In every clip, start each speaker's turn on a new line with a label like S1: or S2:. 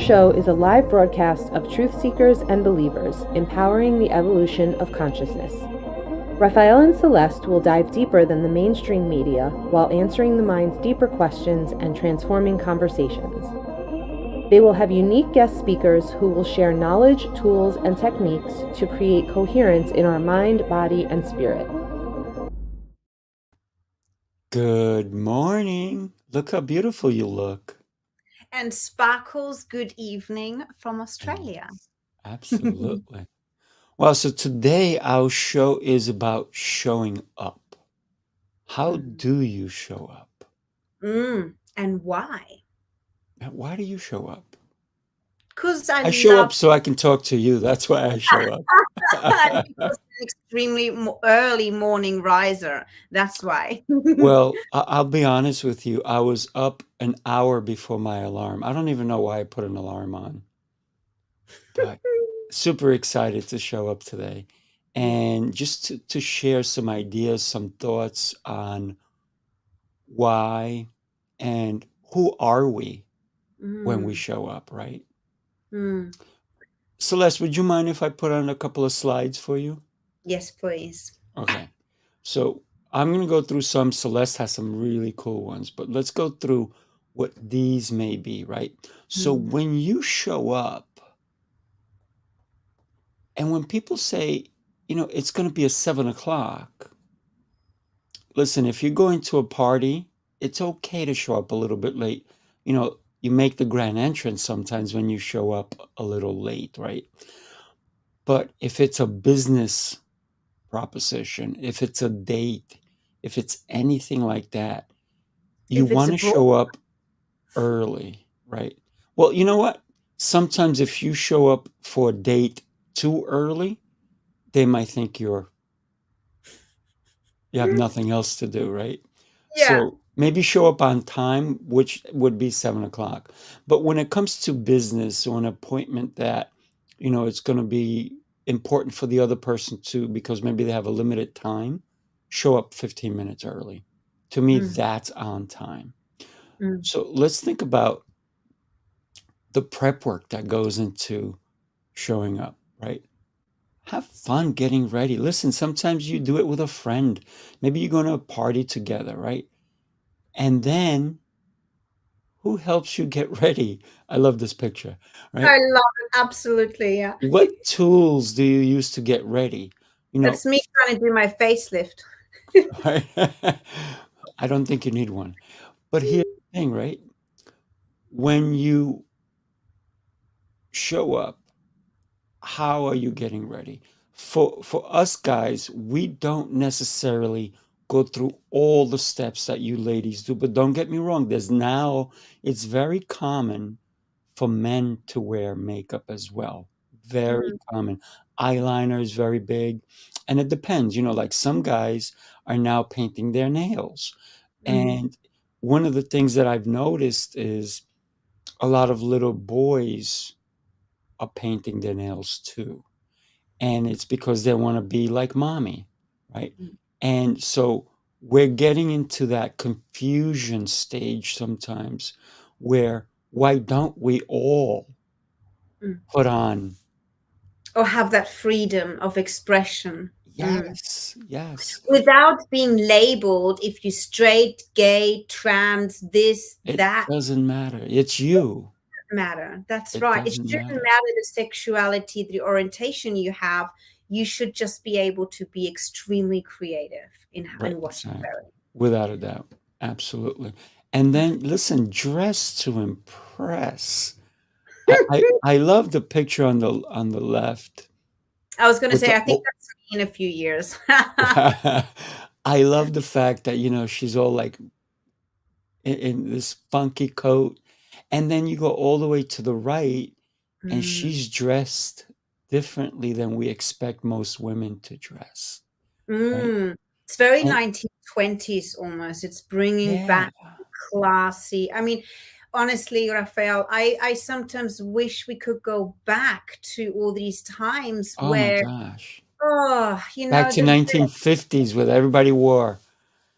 S1: show is a live broadcast of truth seekers and believers empowering the evolution of consciousness. Raphael and Celeste will dive deeper than the mainstream media while answering the mind's deeper questions and transforming conversations. They will have unique guest speakers who will share knowledge, tools, and techniques to create coherence in our mind, body, and spirit.
S2: Good morning. Look how beautiful you look.
S3: And Sparkles, good evening from Australia.
S2: Yes, absolutely. Well, so today our show is about showing up. How do you show up?
S3: And why?
S2: Why do you show up?
S3: Because
S2: I show up so I can talk to you. That's why I show up.
S3: because I'm an extremely early morning riser. That's why.
S2: Well, I'll be honest with you. I was up an hour before my alarm. I don't even know why I put an alarm on, but super excited to show up today and just to share some ideas, some thoughts on why and who are we when we show up, right? Celeste, would you mind if I put on a couple of slides for you?
S3: Yes, please.
S2: Okay. So I'm going to go through some. Celeste has some really cool ones, but let's go through what these may be, right? So when you show up, and when people say, it's going to be at 7:00, listen, if you're going to a party, it's okay to show up a little bit late. You make the grand entrance sometimes when you show up a little late, right? But if it's a business proposition, if it's a date, if it's anything like that, you want to show up early, right? Well, you know what? Sometimes if you show up for a date too early, they might think you have nothing else to do, right?
S3: Yeah.
S2: So maybe show up on time, which would be 7:00. But when it comes to business or an appointment that, it's going to be important for the other person too, because maybe they have a limited time, show up 15 minutes early. To me, that's on time. So let's think about the prep work that goes into showing up, right? Have fun getting ready. Listen, sometimes you do it with a friend. Maybe you're going to a party together, right? And then who helps you get ready? I love this picture, right?
S3: I love it. Absolutely, yeah.
S2: What tools do you use to get ready?
S3: That's me trying to do my facelift.
S2: Right? I don't think you need one. But here's the thing, right? When you show up, how are you getting ready? For us guys, we don't necessarily go through all the steps that you ladies do, but don't get me wrong, it's very common for men to wear makeup as well. Very common. Eyeliner is very big, and it depends, like some guys are now painting their nails. And one of the things that I've noticed is a lot of little boys are painting their nails too. And it's because they want to be like mommy, right? And so we're getting into that confusion stage sometimes where why don't we all put on
S3: Or have that freedom of expression.
S2: yes,
S3: Without being labeled if you're straight, gay, trans, this,
S2: it
S3: that.
S2: doesn't matter. It's you.
S3: Matter. That's
S2: It
S3: right. It
S2: doesn't
S3: shouldn't
S2: matter.
S3: matter the sexuality, the orientation you have. You should just be able to be extremely creative in
S2: Right,
S3: what you're
S2: exactly.
S3: wearing.
S2: Without a doubt. Absolutely. And then listen, dress to impress. I love the picture on the left.
S3: I was going to
S2: with
S3: say,
S2: the
S3: I think that's me in a few years.
S2: I love the fact that, she's all like in this funky coat. And then you go all the way to the right and she's dressed differently than we expect most women to dress. Right?
S3: It's very
S2: And
S3: 1920s almost. It's bringing
S2: yeah.
S3: back classy. I mean, honestly, Raphael, I sometimes wish we could go back to all these times
S2: Oh my
S3: where,
S2: gosh. Back to
S3: the
S2: 1950s where everybody wore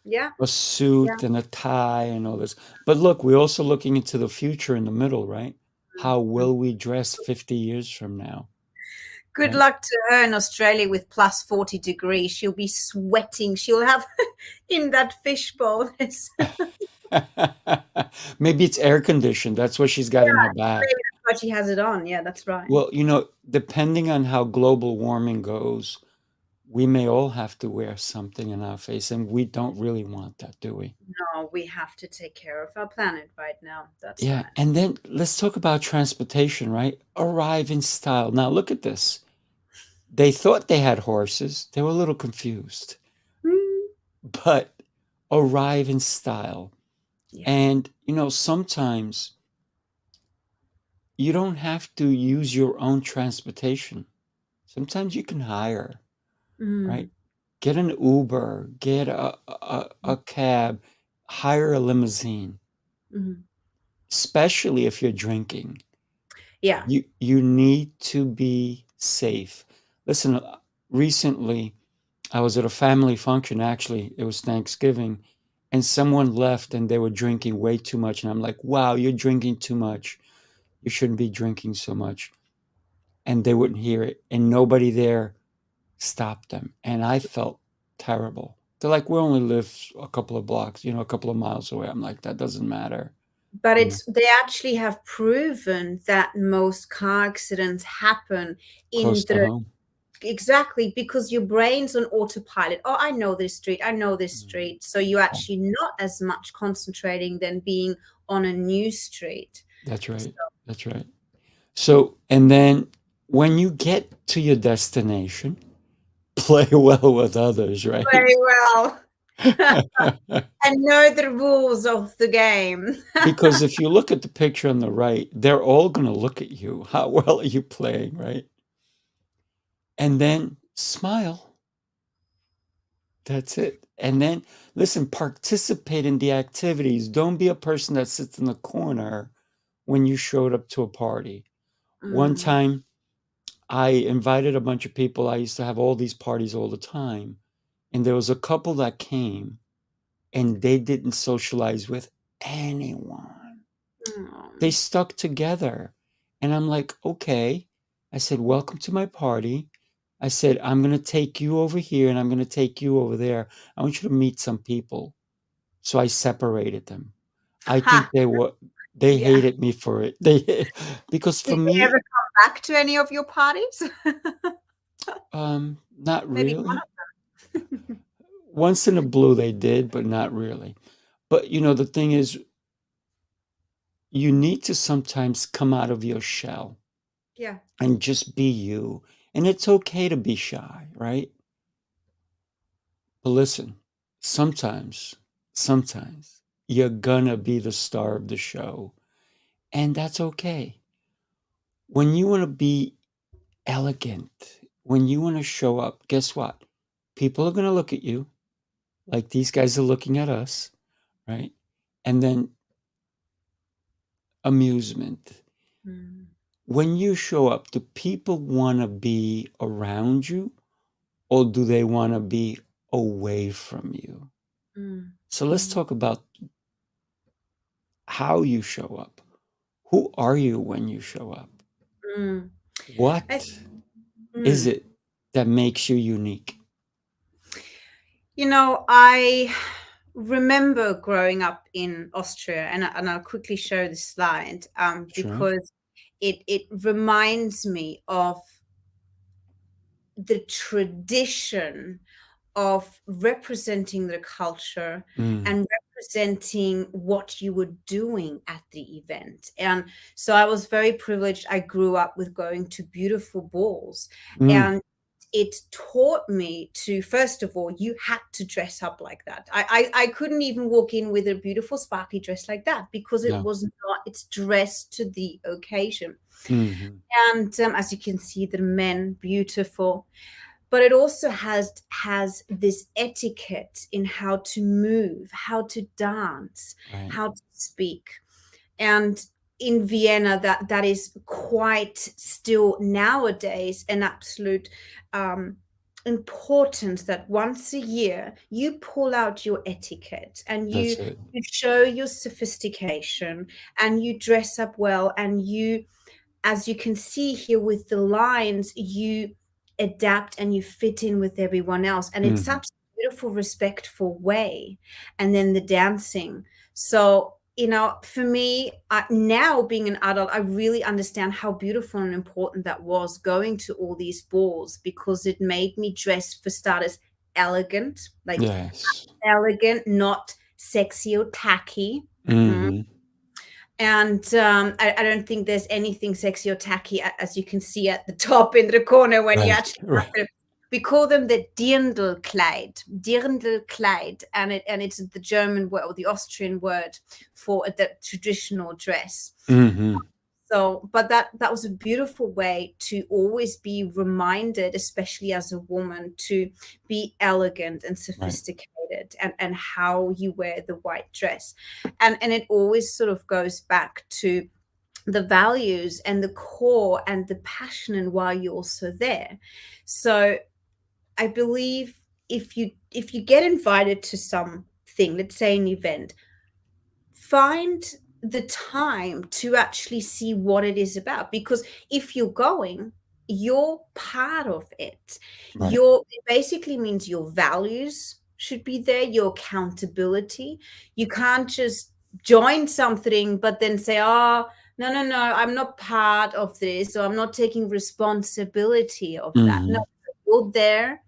S3: yeah,
S2: a suit and a tie and all this. But look, we're also looking into the future in the middle, right? how will we dress 50 years from now,
S3: Good
S2: right?
S3: luck to her in Australia with plus 40 degrees. She'll be sweating. She'll have in that fishbowl.
S2: Maybe it's air conditioned. That's what she's got in her back.
S3: Maybe that's why she has it on. Yeah, that's right.
S2: Well, depending on how global warming goes, we may all have to wear something in our face, and we don't really want that, do we?
S3: No, we have to take care of our planet right now. That's
S2: Yeah,
S3: right.
S2: and then let's talk about transportation, right? Arrive in style. Now, look at this. They thought they had horses. They were a little confused,
S3: Mm,
S2: but arrive in style.
S3: yeah.
S2: And, sometimes you don't have to use your own transportation. Sometimes you can hire, right?
S3: Mm,
S2: Get an Uber, get a cab, hire a limousine,
S3: mm.
S2: especially if you're drinking.
S3: Yeah.
S2: You need to be safe. Listen, recently I was at a family function. Actually, it was Thanksgiving, and someone left and they were drinking way too much. And I'm like, wow, you're drinking too much. You shouldn't be drinking so much. And they wouldn't hear it. And nobody there stopped them. And I felt terrible. They're like, we only live a couple of blocks, a couple of miles away. I'm like, that doesn't matter.
S3: But
S2: You know,
S3: they actually have proven that most car accidents happen
S2: close
S3: in
S2: to
S3: the
S2: home.
S3: exactly because your brain's on autopilot. Oh, I know this street. I know this
S2: Mhm.
S3: street. So you're
S2: Yeah,
S3: actually not as much concentrating than being on a new street.
S2: that's
S3: So
S2: right. That's right. So, and then when you get to your destination, play well with others, right?
S3: very well. And know the rules of the game.
S2: Because if you look at the picture on the right, they're all going to look at you. How well are you playing, right? And then smile. That's it. And then listen, participate in the activities. Don't be a person that sits in the corner when you showed up to a party. One
S3: Mm.
S2: time, I invited a bunch of people. I used to have all these parties all the time. And there was a couple that came and they didn't socialize with anyone. They
S3: Mm.
S2: stuck together. And I'm like, okay. I said, welcome to my party. I said, I'm going to take you over here and I'm going to take you over there. I want you to meet some people. So I separated them. I think
S3: Ha.
S2: they
S3: Yeah.
S2: hated me for it. Because for
S3: Did they
S2: me,
S3: ever come back to any of your parties?
S2: not
S3: Maybe one
S2: really.
S3: of them.
S2: Once in a blue they did, but not really. But the thing is, you need to sometimes come out of your shell
S3: Yeah.
S2: and just be you. And it's okay to be shy, right? But listen, sometimes you're gonna be the star of the show, and that's okay. When you want to be elegant, when you want to show up, guess what? People are gonna look at you like these guys are looking at us, right? And then amusement.
S3: Mm.
S2: When you show up, do people want to be around you or do they want to be away from you?
S3: Mm.
S2: So let's
S3: Mm.
S2: talk about how you show up. Who are you when you show up?
S3: Mm. I
S2: What is
S3: mm.
S2: it that makes you unique?
S3: I remember growing up in Austria, and I'll quickly show the slide
S2: Sure.
S3: because it reminds me of the tradition of representing the culture
S2: Mm,
S3: and representing what you were doing at the event. And so I was very privileged. I grew up with going to beautiful balls,
S2: mm,
S3: and it taught me to, first of all, you had to dress up like that. I couldn't even walk in with a beautiful sparkly dress like that because it
S2: no.
S3: was not, it's dressed to the occasion.
S2: Mhm,
S3: And as you can see, the men beautiful, but it also has this etiquette in how to move, how to dance,
S2: right.
S3: how to speak. And in Vienna, that is quite still nowadays an absolute um, important that once a year you pull out your etiquette and
S2: That's it.
S3: you show your sophistication and you dress up well, and you, as you can see here with the lines, you adapt and you fit in with everyone else. And it's
S2: Mhm.
S3: such a beautiful, respectful way. And then the dancing. So, for me, now being an adult, I really understand how beautiful and important that was, going to all these balls, because it made me dress, for starters, elegant, like
S2: Yes.
S3: elegant, not sexy or tacky. Mm.
S2: Mhm.
S3: And I don't think there's anything sexy or tacky, as you can see at the top in the corner when you
S2: Right,
S3: actually
S2: right.
S3: look at it. We call them the Dirndlkleid, and it's the German word or the Austrian word for the traditional dress.
S2: Mhm.
S3: So, but that was a beautiful way to always be reminded, especially as a woman, to be elegant and
S2: Right.
S3: sophisticated, and how you wear the white dress. And it always sort of goes back to the values and the core and the passion, and why you're also there. So I believe if you get invited to something, let's say an event, find the time to actually see what it is about, because if you're going, you're part of it.
S2: Right.
S3: It basically means your values should be there, your accountability. You can't just join something but then say, oh, no, no, no, I'm not part of this, or I'm not taking responsibility of that. No,
S2: Mhm.
S3: you're there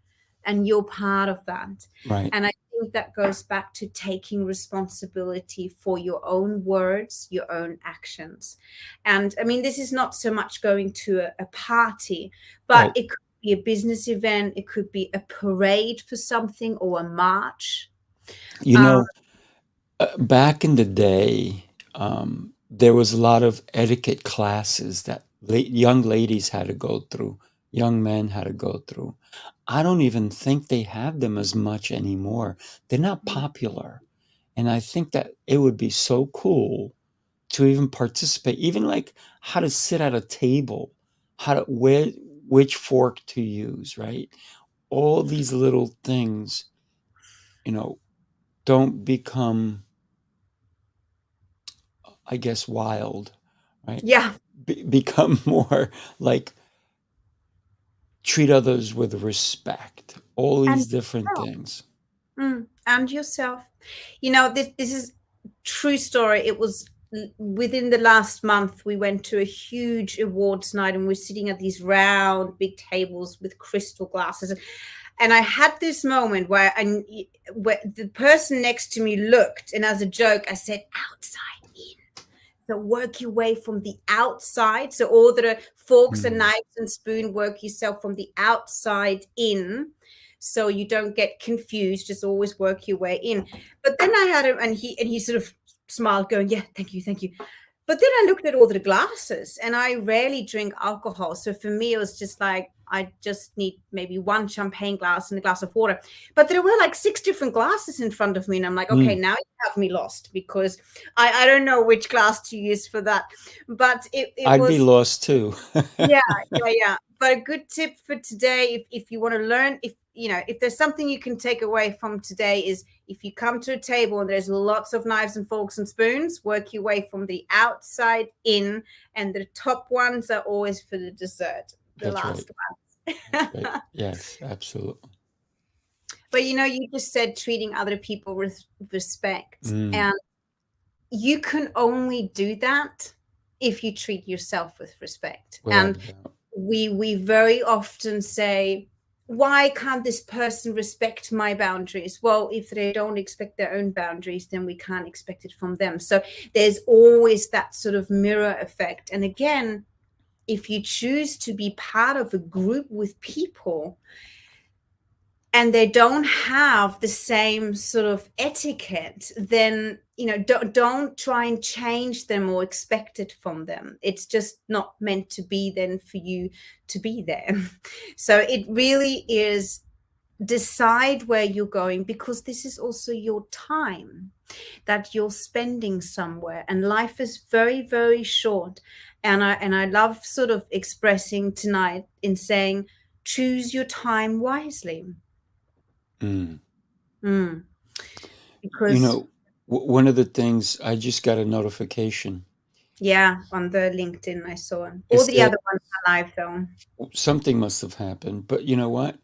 S3: and you're part of that.
S2: Right.
S3: And I think that goes back to taking responsibility for your own words, your own actions. And I mean, this is not so much going to a party, but
S2: Right.
S3: it could be a business event, it could be a parade for something, or a march.
S2: You
S3: Um,
S2: know, back in the day, there was a lot of etiquette classes that young ladies had to go through, young men had to go through. I don't even think they have them as much anymore. They're not popular. And I think that it would be so cool to even participate, even like how to sit at a table, how to where which fork to use, right? All these little things, you know, don't become, I guess, wild, right?
S3: yeah.
S2: Become more like treat others with respect. All
S3: And
S2: these different things.
S3: and yourself. This is true story. It was within the last month, we went to a huge awards night, and we're sitting at these round big tables with crystal glasses. And I had this moment where the person next to me looked, and as a joke, I said, outside in. So work your way from the outside. So all the forks and
S2: Mm.
S3: knives and spoon, work yourself from the outside in. So you don't get confused. Just always work your way in. But then I had him, and he sort of smiled, going, "Yeah, thank you, thank you." But then I looked at all the glasses, and I rarely drink alcohol. So for me, it was just like, I just need maybe one champagne glass and a glass of water. But there were like 6 different glasses in front of me. And I'm like, okay,
S2: Mm.
S3: now you have me lost, because I don't know which glass to use for that. But it
S2: I'd be
S3: was,
S2: lost too.
S3: yeah, yeah, yeah. But a good tip for today, if you want to learn, if there's something you can take away from today, is if you come to a table and there's lots of knives and forks and spoons, work your way from the outside in, and the top ones are always for the dessert, the
S2: That's right.
S3: last ones.
S2: That's right. Yes, absolutely.
S3: But you just said treating other people with respect,
S2: Mm.
S3: and you can only do that if you treat yourself with respect.
S2: Without
S3: And
S2: a doubt.
S3: we very often say, why can't this person respect my boundaries? Well, if they don't expect their own boundaries, then we can't expect it from them. So there's always that sort of mirror effect. And again, if you choose to be part of a group with people and they don't have the same sort of etiquette, then don't try and change them or expect it from them. It's just not meant to be then for you to be there. So it really is, decide where you're going, because this is also your time that you're spending somewhere, and life is very, very short. And I love sort of expressing tonight in saying, choose your time wisely.
S2: Mm.
S3: Mm.
S2: You
S3: Because,
S2: know, one of the things I just got a notification.
S3: yeah, on the LinkedIn I saw.
S2: It
S3: All the
S2: said
S3: other ones are live though.
S2: something must have happened, but you know what?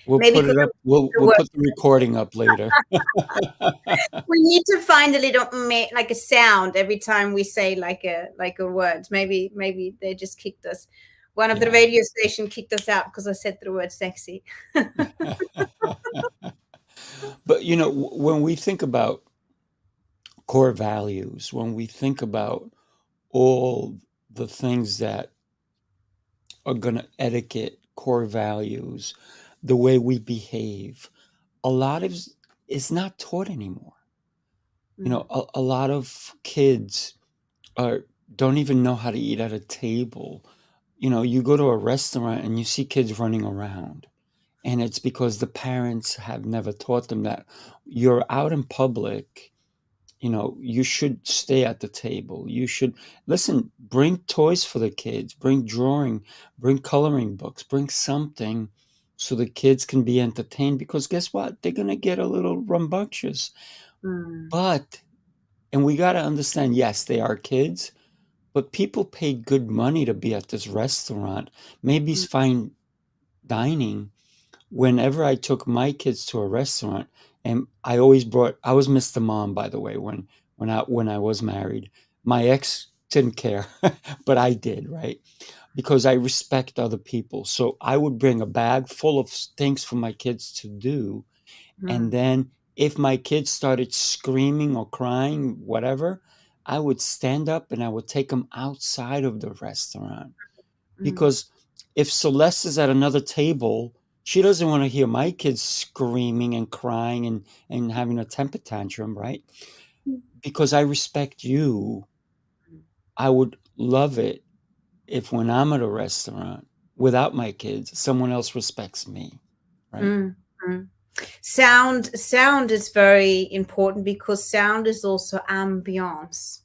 S2: We'll
S3: Maybe
S2: put
S3: because
S2: it up.
S3: of the
S2: We'll
S3: word.
S2: put the recording up later.
S3: We need to find a little like a sound every time we say like a word. Maybe they just kicked us. One of the
S2: Yeah.
S3: radio station kicked us out because I said the word sexy.
S2: But you know, when we think about core values, when we think about all the things that are going to etiquette core values, the way we behave, a lot of it's not taught anymore. You know, a lot of kids are don't even know how to eat at a table. You know, you go to a restaurant and you see kids running around, and it's because the parents have never taught them that you're out in public. You know, you should stay at the table. You should listen, bring toys for the kids, bring drawing, bring coloring books, bring something so the kids can be entertained, because guess what? They're going to get a little rambunctious.
S3: Mm,
S2: But, and we got to understand, yes, they are kids, but people paid good money to be at this restaurant. Maybe it's
S3: mm,
S2: fine dining. Whenever I took my kids to a restaurant, and I was Mr. Mom, by the way, when I was married. My ex didn't care, but I did, right? Because I respect other people. So I would bring a bag full of things for my kids to do. And
S3: mm,
S2: then if my kids started screaming or crying, whatever, I would stand up and I would take them outside of the restaurant.
S3: mm,
S2: Because if Celeste is at another table, she doesn't want to hear my kids screaming and crying and having a temper tantrum, right? Because I respect you, I would love it if when I'm at a restaurant without my kids, someone else respects me, right?
S3: mm, mm. Sound is very important because sound is also ambiance.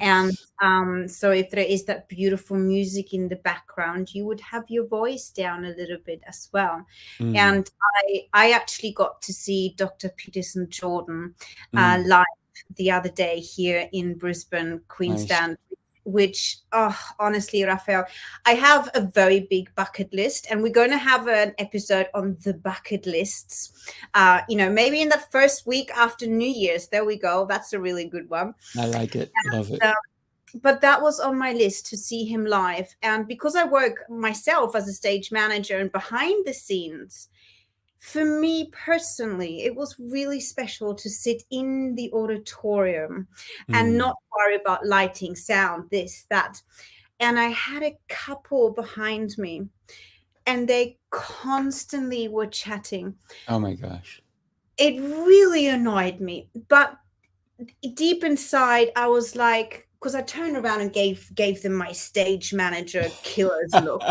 S3: And
S2: Yes.
S3: so if there is that beautiful music in the background, you would have your voice down a little bit as well.
S2: Mm,
S3: And I actually got to see Dr. Peterson Jordan
S2: mm,
S3: live the other day here in Brisbane,
S2: nice.
S3: Queensland, which, oh, honestly, Raphael, I have a very big bucket list, and we're going to have an episode on the bucket lists. Maybe in that first week after New Year's. There we go. That's a really good one.
S2: I like it. Love it.
S3: Uh, but that was on my list to see him live. And because I work myself as a stage manager and behind the scenes, for me personally, it was really special to sit in the auditorium and
S2: Mm.
S3: not worry about lighting, sound, this, that. And I had a couple behind me, and they constantly were chatting.
S2: Oh my gosh.
S3: It really annoyed me. But deep inside, I was like, because I turned around and gave them my stage manager killer's look.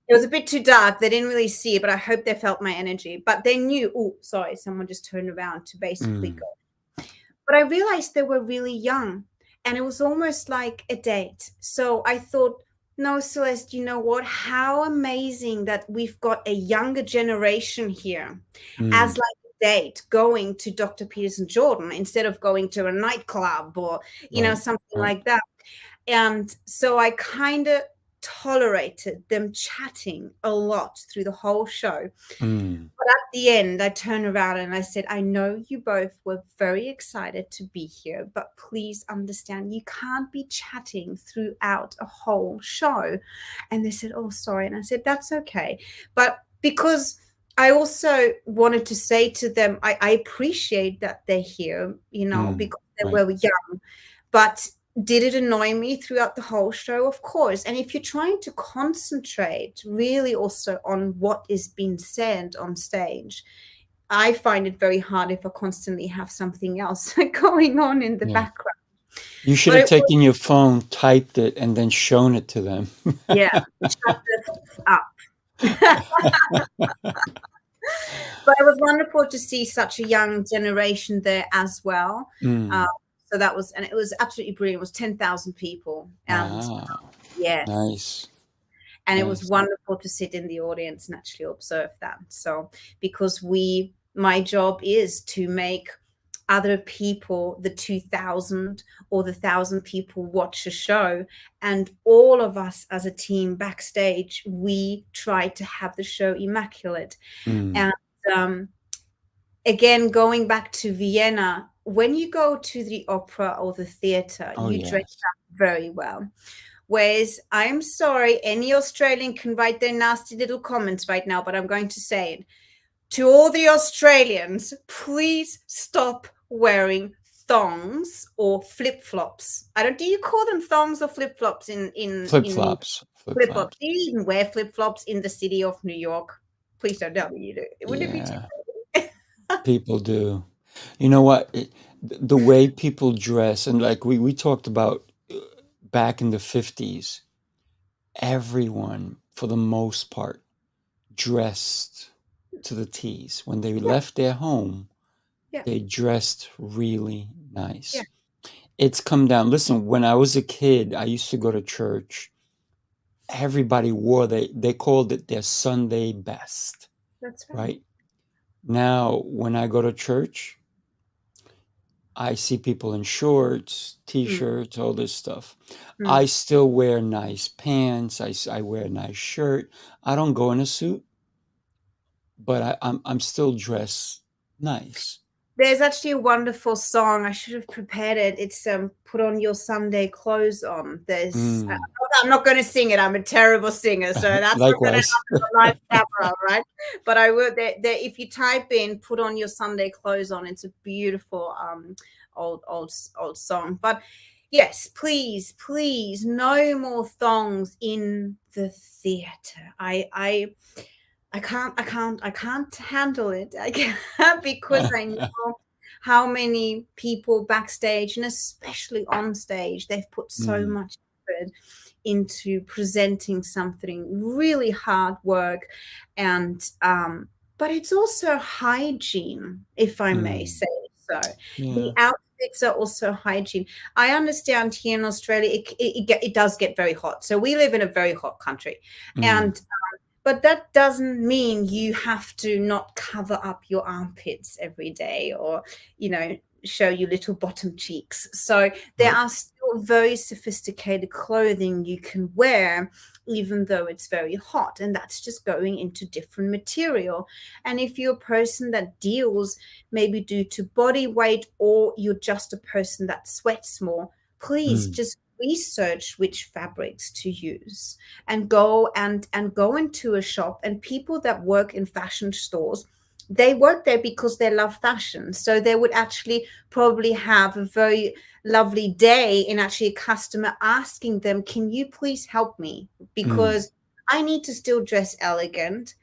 S3: It was a bit too dark. They didn't really see it, but I hope they felt my energy. But they knew, oh, sorry, someone just turned around to basically
S2: Mm,
S3: go. But I realized they were really young, and it was almost like a date. So I thought, no, Celeste, you know what? How amazing that we've got a younger generation here as
S2: mm,
S3: like a date going to Dr. Peterson Jordan instead of going to a nightclub or,
S2: right,
S3: something
S2: right.
S3: like that. And so I kind of tolerated them chatting a lot through the whole show.
S2: Mm,
S3: But at the end, I turned around and I said, I know you both were very excited to be here, but please understand you can't be chatting throughout a whole show. And they said, oh, sorry. And I said, that's okay. But because I also wanted to say to them, I appreciate that they're here,
S2: mm,
S3: because they
S2: right.
S3: were young. But did it annoy me throughout the whole show? Of course. And if you're trying to concentrate really also on what is being said on stage, I find it very hard if I constantly have something else going on in the
S2: Yeah.
S3: background.
S2: You should
S3: But
S2: have
S3: it was,
S2: taken your phone, typed it, and then shown it to them.
S3: yeah, shut this up. But it was wonderful to see such a young generation there as well. Uh,
S2: Mm,
S3: so that was, and it was absolutely brilliant. It was 10,000 people. And
S2: wow.
S3: yes.
S2: Nice.
S3: And it was
S2: Nice.
S3: wonderful to sit in the audience and actually observe that. So because my job is to make other people, the 2,000 or the 1,000 people, watch a show, and all of us as a team backstage, we try to have the show immaculate.
S2: Mm.
S3: And again, going back to Vienna, when you go to the opera or the theater,
S2: Oh,
S3: you dress
S2: yes.
S3: up very well. Whereas, I'm sorry, any Australian can write their nasty little comments right now, but I'm going to say it. To all the Australians, please stop wearing thongs or flip-flops. I don't. Do you call them thongs or flip-flops in
S2: Flip-flops.
S3: flip-flops?
S2: Flip-flops.
S3: Do you even wear flip-flops in the city of New York? Please don't tell me you do. Would it be too
S2: Yeah, people do. You know what? The way people dress, and like we talked about back in the 50s, everyone, for the most part, dressed to the T's. When they
S3: Yeah,
S2: left their home,
S3: yeah,
S2: they dressed really
S3: yeah.
S2: nice. It's come down. Listen, when I was a kid, I used to go to church. Everybody wore, they called it their Sunday best,
S3: That's right.
S2: right? Now, when I go to church, I see people in shorts,
S3: Mm,
S2: t-shirts, all this stuff.
S3: mm.
S2: I still wear nice pants. I wear a nice shirt. I don't go in a suit, but I'm still dressed nice.
S3: There's actually a wonderful song. I should have prepared it. It's "Put on your Sunday clothes on."
S2: Mm.
S3: I'm not going to sing it. I'm a terrible singer, so that's not going to
S2: Likewise.
S3: happen on live camera, right? But I will. If you type in "Put on your Sunday clothes on," it's a beautiful old song. But yes, please, please, no more thongs in the theater. I can't handle it. I can't, because I know how many people backstage and especially on stage, they've put so
S2: Mm,
S3: much effort into presenting something, really hard work. And but it's also hygiene, if I may
S2: mm.
S3: say so. The
S2: Yeah.
S3: outfits are also hygiene. I understand here in Australia it does get very hot, so we live in a very hot country.
S2: Mm,
S3: And but that doesn't mean you have to not cover up your armpits every day, or, show your little bottom cheeks. So there
S2: right.
S3: are still very sophisticated clothing you can wear, even though it's very hot. And that's just going into different material. And if you're a person that deals maybe due to body weight, or you're just a person that sweats more, please
S2: Mm,
S3: just research which fabrics to use, and go into a shop. And people that work in fashion stores, they work there because they love fashion, so they would actually probably have a very lovely day in actually a customer asking them, can you please help me,
S2: mm.
S3: because I need to still dress elegant,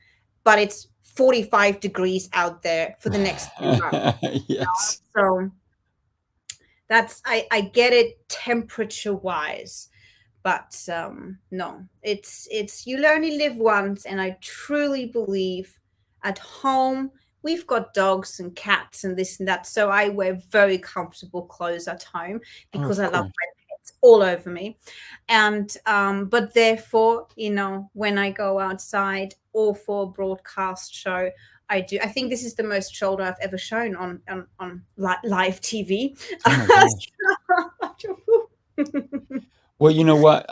S3: but it's 45 degrees out there for the next 2 months.
S2: Yes.
S3: So that's, I get it temperature wise, but no, it's you'll only live once. And I truly believe at home we've got dogs and cats and this and that, so I wear very comfortable clothes at home
S2: Oh,
S3: because
S2: of
S3: I love
S2: course.
S3: my pets all over me. And but therefore, when I go outside or for a broadcast show, I think this is the most shoulder I've ever shown on live TV.
S2: Oh my gosh. Well, you know what?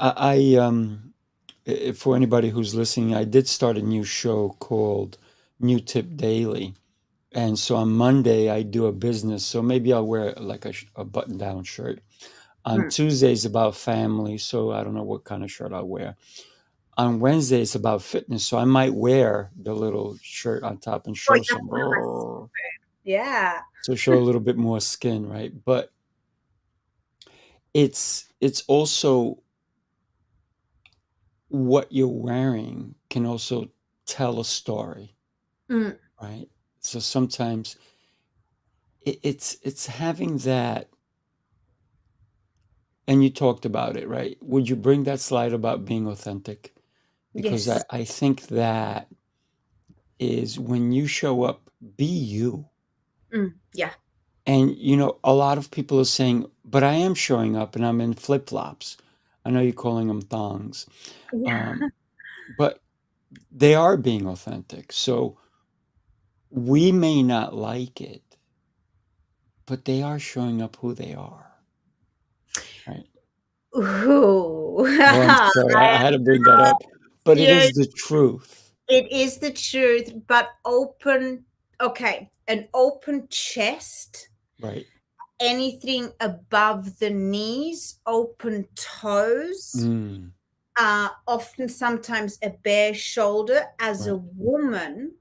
S2: For anybody who's listening, I did start a new show called New Tip Daily. And so on Monday, I do a business. So maybe I'll wear like a button-down shirt. On
S3: Mm.
S2: Tuesday is about family. So I don't know what kind of shirt I'll wear. On Wednesday, it's about fitness. So I might wear the little shirt on top and
S3: Oh,
S2: show
S3: yeah.
S2: some,
S3: Yeah.
S2: so show a little bit more skin, right? But it's also what you're wearing can also tell a story,
S3: Mm.
S2: right? So sometimes it's having that, and you talked about it, right? Would you bring that slide about being authentic? Because I,
S3: Yes.
S2: I think that is when you show up, be you.
S3: Yeah.
S2: And a lot of people are saying, but I am showing up and I'm in flip-flops. I know you're calling them thongs.
S3: Yeah.
S2: Um, but they are being authentic. So we may not like it, but they are showing up who they are, right?
S3: Ooh.
S2: Oh, I'm sorry. I had to bring that up, but it
S3: Yeah,
S2: is the truth,
S3: it is the truth, but okay, an open chest,
S2: right?
S3: anything above the knees, open toes,
S2: Mm,
S3: often sometimes a bare shoulder as a
S2: right,
S3: woman.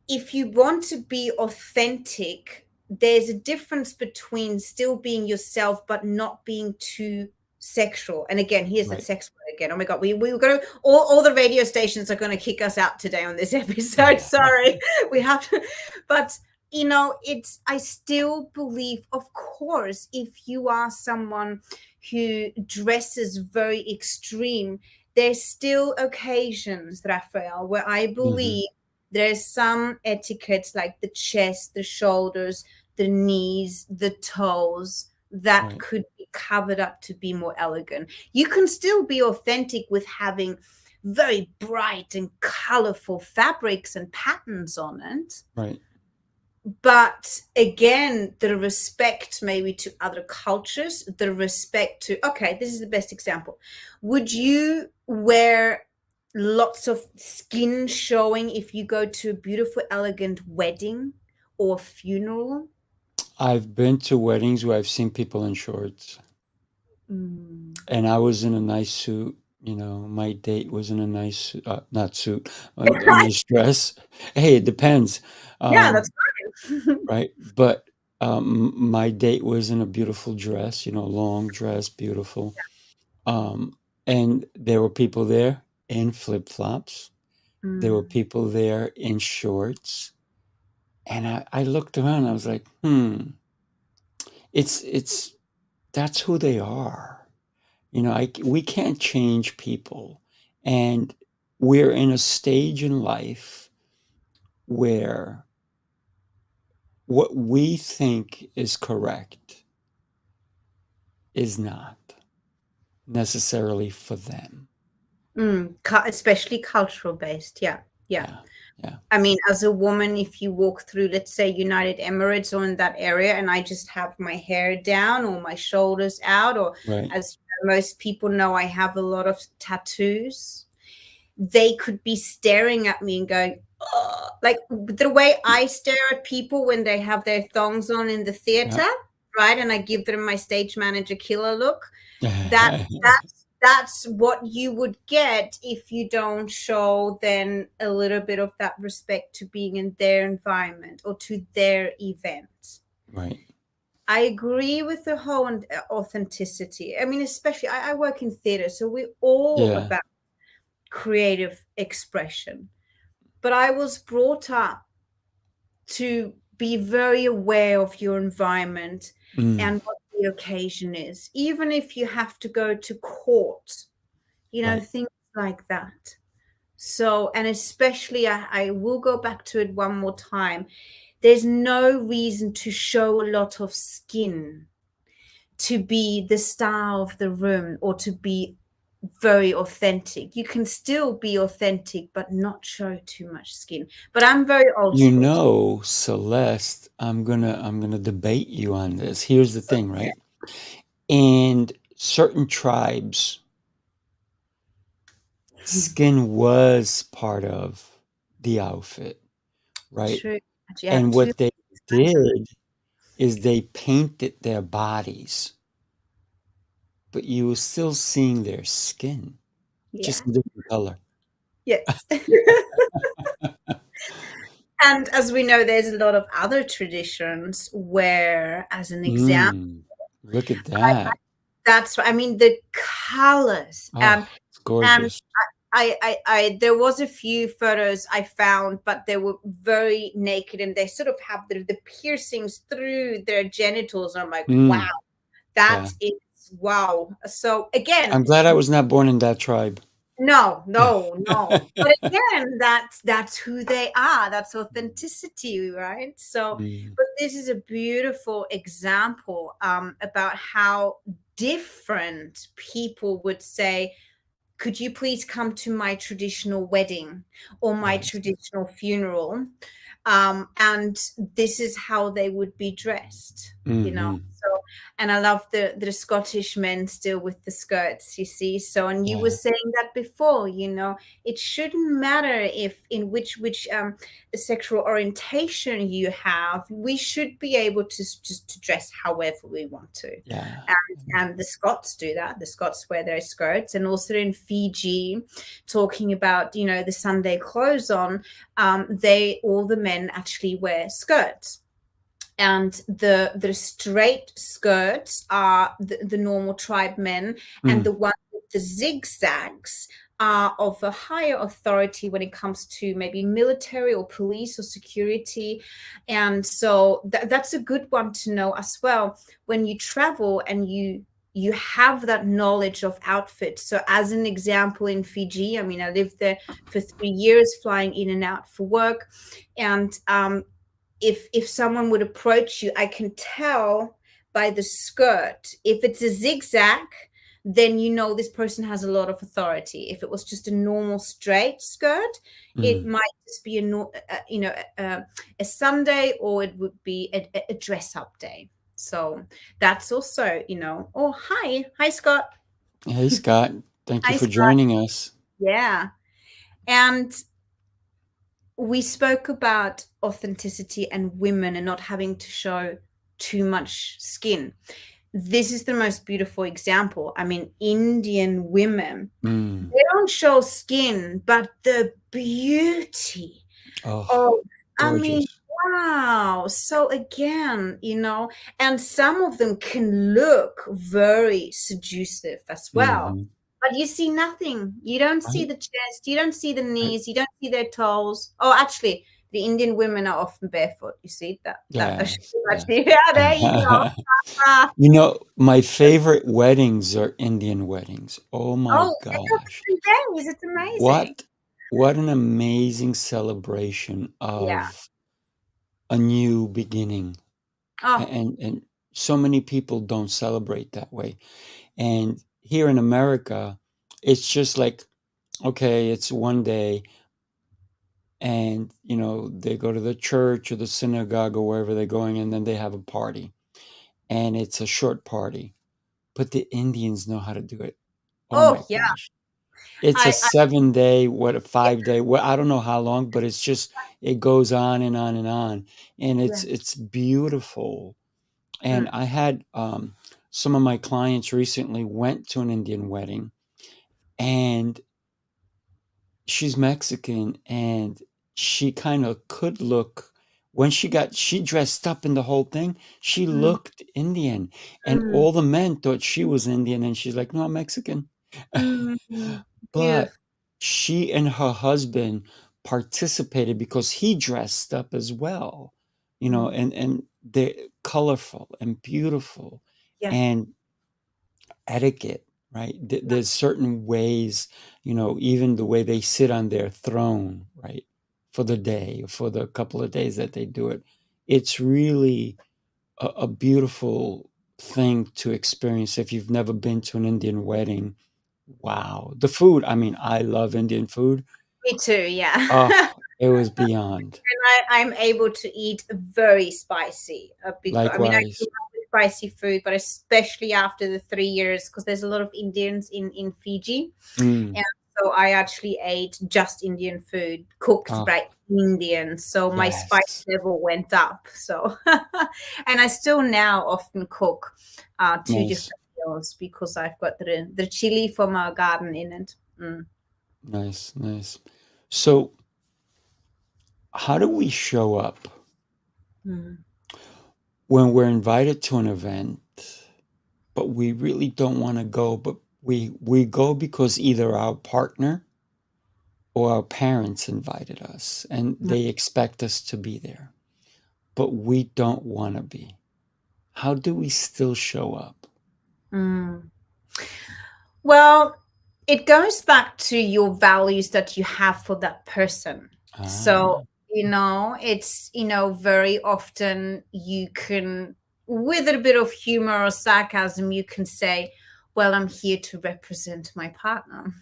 S3: If you want to be authentic, there's a difference between still being yourself but not being too sexual. And again, here's that
S2: right.
S3: sex word again. Oh my god, we were gonna all the radio stations are gonna kick us out today on this episode. Sorry. We have to, but it's I still believe, of course, if you are someone who dresses very extreme, there's still occasions, Raphael, where I
S2: Hmm.
S3: believe there's some etiquettes like the chest, the shoulders, the knees, the toes that
S2: Right,
S3: could be covered up to be more elegant. You can still be authentic with having very bright and colorful fabrics and patterns on it.
S2: right.
S3: But again, the respect maybe to other cultures, the respect to, okay, this is the best example. Would you wear lots of skin showing if you go to a beautiful, elegant wedding or funeral?
S2: I've been to weddings where I've seen people in shorts,
S3: Mm.
S2: and I was in a nice suit. My date was in a nice, not suit, a nice dress. Hey, it depends,
S3: Yeah, that's
S2: um,
S3: fine.
S2: right? But my date was in a beautiful dress, long dress, beautiful. Um, and there were people there in flip-flops. There were
S3: Mm.
S2: people there in shorts. And I looked around, I was like, it's that's who they are. We can't change people. And we're in a stage in life where what we think is correct is not necessarily for them.
S3: Especially cultural based. Yeah. Yeah.
S2: Yeah. Yeah.
S3: I mean, as a woman, if you walk through, let's say, United Emirates or in that area, and I just have my hair down or my shoulders out, or
S2: Right.
S3: as most people know, I have a lot of tattoos, they could be staring at me and going, "Ugh," like the way I stare at people when they have their thongs on in the
S2: Yeah.
S3: theater, right? And I give them my stage manager killer look. That that's what you would get if you don't show then a little bit of that respect to being in their environment or to their event.
S2: Right.
S3: I agree with the whole authenticity. I mean, especially I work in theater, so we're all
S2: Yeah.
S3: about creative expression. But I was brought up to be very aware of your environment
S2: Mm,
S3: and what the occasion is, even if you have to go to court,
S2: right.
S3: things like that. So, and especially, I will go back to it one more time. There's no reason to show a lot of skin to be the star of the room or to be very authentic. You can still be authentic, but not show too much skin. But I'm very old school.
S2: Celeste, I'm gonna debate you on this. Here's the thing, right? And certain tribes, skin was part of the outfit, right?
S3: True. But you have
S2: And
S3: two
S2: what they
S3: sides of it.
S2: did is they painted their bodies, but you were still seeing their skin, just
S3: Yeah.
S2: a different color.
S3: Yes. And as we know, there's a lot of other traditions where, as an example,
S2: Mm, look at that.
S3: that's I mean the colors
S2: Oh, it's
S3: and
S2: gorgeous.
S3: there was a few photos I found, but they were very naked and they sort of have the piercings through their genitals. I'm like, wow,
S2: Mm,
S3: that
S2: yeah.
S3: is wow. So again,
S2: I'm glad I was not born in that tribe.
S3: no, no, no. But again, that's who they are. That's authenticity, right? So,
S2: Mm,
S3: but this is a beautiful example about how different people would say could you please come to my traditional wedding or my
S2: Yes.
S3: traditional funeral? And this is how they would be dressed, you know.
S2: Mm-hmm.
S3: So, and I love the Scottish men still with the skirts, you see. So, and you were
S2: Yeah.
S3: saying that before, you know, it shouldn't matter if in which sexual orientation you have. We should be able to just to dress however we want to.
S2: Yeah.
S3: And the Scots do that. The Scots wear their skirts, and also in Fiji, talking about, you know, the Sunday clothes on, they all the men actually wear skirts, and the straight skirts are the normal tribe men, and the
S2: Mm.
S3: ones with the zigzags are of a higher authority when it comes to maybe military or police or security. And so that's a good one to know as well when you travel and you have that knowledge of outfits. So as an example, in Fiji, I mean, I lived there for 3 years, flying in and out for work. And if someone would approach you, I can tell by the skirt. If it's a zigzag, then you know this person has a lot of authority. If it was just a normal straight skirt, it
S2: Mm.
S3: might just be a Sunday, or it would be a dress up day. So that's also, you know. Oh, hi Scott.
S2: Hey, Scott. Thank you
S3: Hi
S2: for
S3: Scott.
S2: joining us.
S3: Yeah. And we spoke about authenticity and women and not having to show too much skin. This is the most beautiful example. I mean, Indian women,
S2: Mm.
S3: they don't show skin, but the beauty.
S2: Oh,
S3: Oh, I mean,
S2: gorgeous.
S3: wow. So again, you know, and some of them can look very seductive as well.
S2: Mm-hmm.
S3: But you see nothing. You don't see
S2: Right.
S3: the chest. You don't see the
S2: Right.
S3: knees. You don't see their toes. Oh, actually, the Indian women are often barefoot. You see that
S2: Yes. Yes.
S3: actually. Yeah, there you go. Ah.
S2: You know, my favorite weddings are Indian weddings. Oh my
S3: Oh, they go for
S2: gosh.
S3: 3 days. It's amazing.
S2: What what an amazing celebration
S3: Yeah.
S2: of a new beginning.
S3: Oh,
S2: And so many people don't celebrate that way. And here in America, it's just like, okay, it's one day, and they go to the church or the synagogue or wherever they're going, and then they have a party, and it's a short party. But the Indians know how to do it. Oh my
S3: oh yeah.
S2: gosh. It's a
S3: I
S2: 7 day, what, a
S3: yeah,
S2: 5 day, what, I don't know how long, but it's just, it goes on and on and on. And
S3: yeah.
S2: it's beautiful. And
S3: Mm,
S2: I had some of my clients recently went to an Indian wedding, and she's Mexican, and she kind of could look, when she dressed up in the whole thing, she
S3: mm,
S2: looked Indian, and
S3: mm,
S2: all the men thought she was Indian, and she's like, no, I'm Mexican. But
S3: beautiful.
S2: she and her husband participated because he dressed up as well,
S3: Mm,
S2: and they're colorful and beautiful,
S3: yeah.
S2: and etiquette, right? There's certain ways, even the way they sit on their throne, right? For the day, for the couple of days that they do it. It's really a beautiful thing to experience if you've never been to an Indian wedding. Wow. The food, I mean, I love Indian food.
S3: Me too, yeah.
S2: Oh, it was beyond.
S3: I'm able to eat very spicy because I mean I
S2: Likewise.
S3: do love spicy food, but especially after the 3 years, because there's a lot of Indians in Fiji,
S2: Mm.
S3: and so I actually ate just Indian food cooked
S2: Oh,
S3: by Indians. So my spice
S2: yes.
S3: level went up. So and I still now often cook two
S2: Nice.
S3: different meals because I've got the chili from our garden in it. Mm.
S2: Nice. Nice. So, how do we show up
S3: Mm.
S2: when we're invited to an event, but we really don't want to go, but we go because either our partner or our parents invited us and they expect us to be there, but we don't want to be? How do we still show up?
S3: Mm. Well, it goes back to your values that you have for that person. So,
S2: Ah,
S3: it's, very often you can, with a bit of humor or sarcasm, you can say, well, I'm here to represent my partner,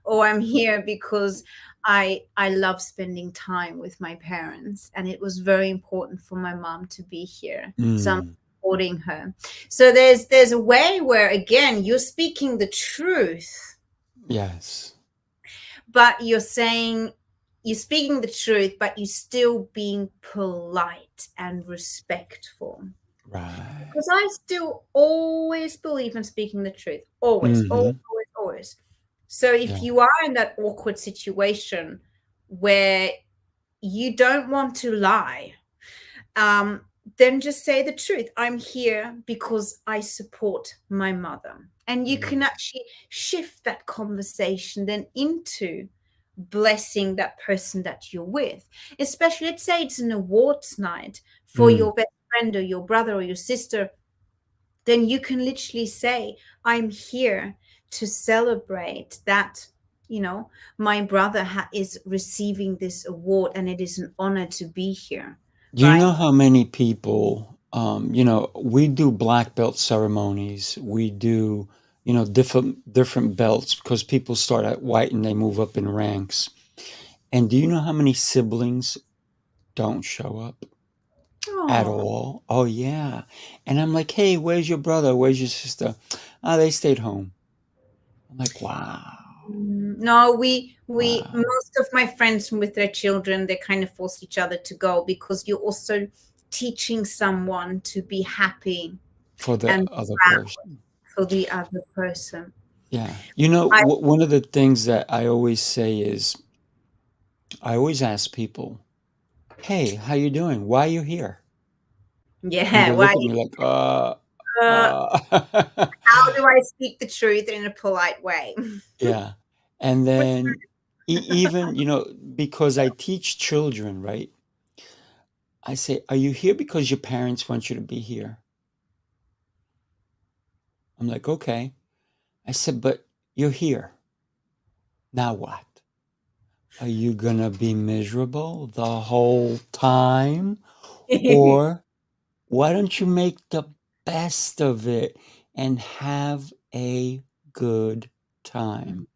S3: or I'm here because I love spending time with my parents, and it was very important for my mom to be here, so I'm
S2: Mm,
S3: supporting her. So there's a way where, again, you're speaking the truth,
S2: yes.
S3: but you're speaking the truth, but you're still being polite and respectful.
S2: Right.
S3: Because I still always believe in speaking the truth. Always, always,
S2: Mm-hmm.
S3: always, always. So if
S2: Yeah.
S3: you are in that awkward situation where you don't want to lie, um, then just say the truth. I'm here because I support my mother. And you can
S2: Yes.
S3: actually shift that conversation then into blessing that person that you're with. Especially, let's say it's an awards night for
S2: Mm.
S3: your best friend or your brother or your sister, then you can literally say, I'm here to celebrate that, my brother is receiving this award, and it is an honor to be here,
S2: Do you
S3: right?
S2: know how many people, we do black belt ceremonies. We do, different belts because people start at white and they move up in ranks. And do you know how many siblings don't show up at
S3: Oh,
S2: all? Oh, yeah. And I'm like, hey, where's your brother? Where's your sister? Ah, they stayed home. I'm like, wow,
S3: no, we
S2: wow.
S3: most of my friends with their children, they kind of force each other to go, because you're also teaching someone to be happy
S2: For the
S3: and
S2: other
S3: proud
S2: person.
S3: for the other person.
S2: Yeah.
S3: I
S2: One of the things that I always say is I always ask people, hey, how you doing? Why are you here? And
S3: Yeah,
S2: they
S3: why?
S2: look at me like,
S3: uh
S2: uh.
S3: How do I speak the truth in a polite way?
S2: Yeah. And
S3: For
S2: then even, because I teach children, right? I say, are you here because your parents want you to be here? I'm like, okay. I said, but you're here. Now what? Are you gonna be miserable the whole time? Or why don't you make the best of it and have a good
S3: Mm,
S2: time?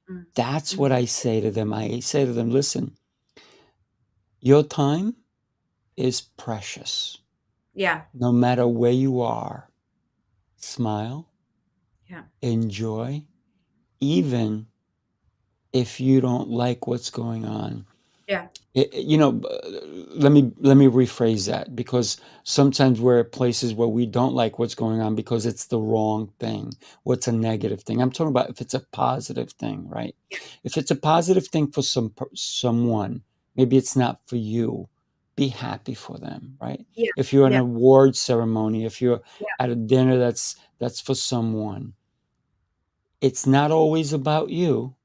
S3: mm,
S2: That's
S3: mm.
S2: what I say to them. I say to them, listen, your time is precious.
S3: Yeah,
S2: No matter where you are, smile,
S3: yeah,
S2: enjoy, even if you don't like what's going on.
S3: yeah,
S2: Let me rephrase that, because sometimes we're at places where we don't like what's going on because it's the wrong thing. What's a negative thing? I'm talking about if it's a positive thing, right? If it's a positive thing for someone, maybe it's not for you. Be happy for them, right?
S3: yeah,
S2: If you're at an
S3: yeah,
S2: award ceremony, if you're
S3: yeah.
S2: at a dinner that's for someone, it's not always about you.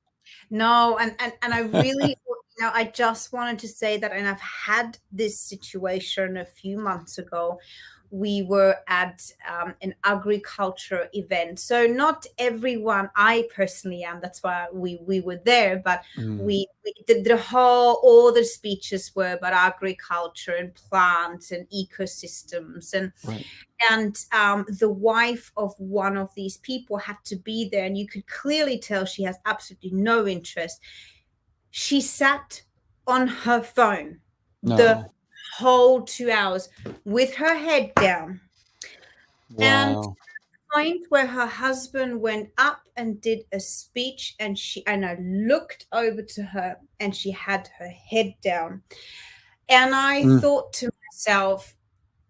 S3: No, and I really, I just wanted to say that, and I've had this situation a few months ago. We were at an agriculture event, so not everyone. I personally am. That's why we were there, but
S2: Mm,
S3: we did the whole. All the speeches were about agriculture and plants and ecosystems,
S2: right.
S3: and the wife of one of these people had to be there, and you could clearly tell she has absolutely no interest. She sat on her phone the
S2: No.
S3: whole 2 hours with her head down, and
S2: Wow.
S3: point where her husband went up and did a speech, and I looked over to her, and she had her head down, and I
S2: Mm,
S3: thought to myself,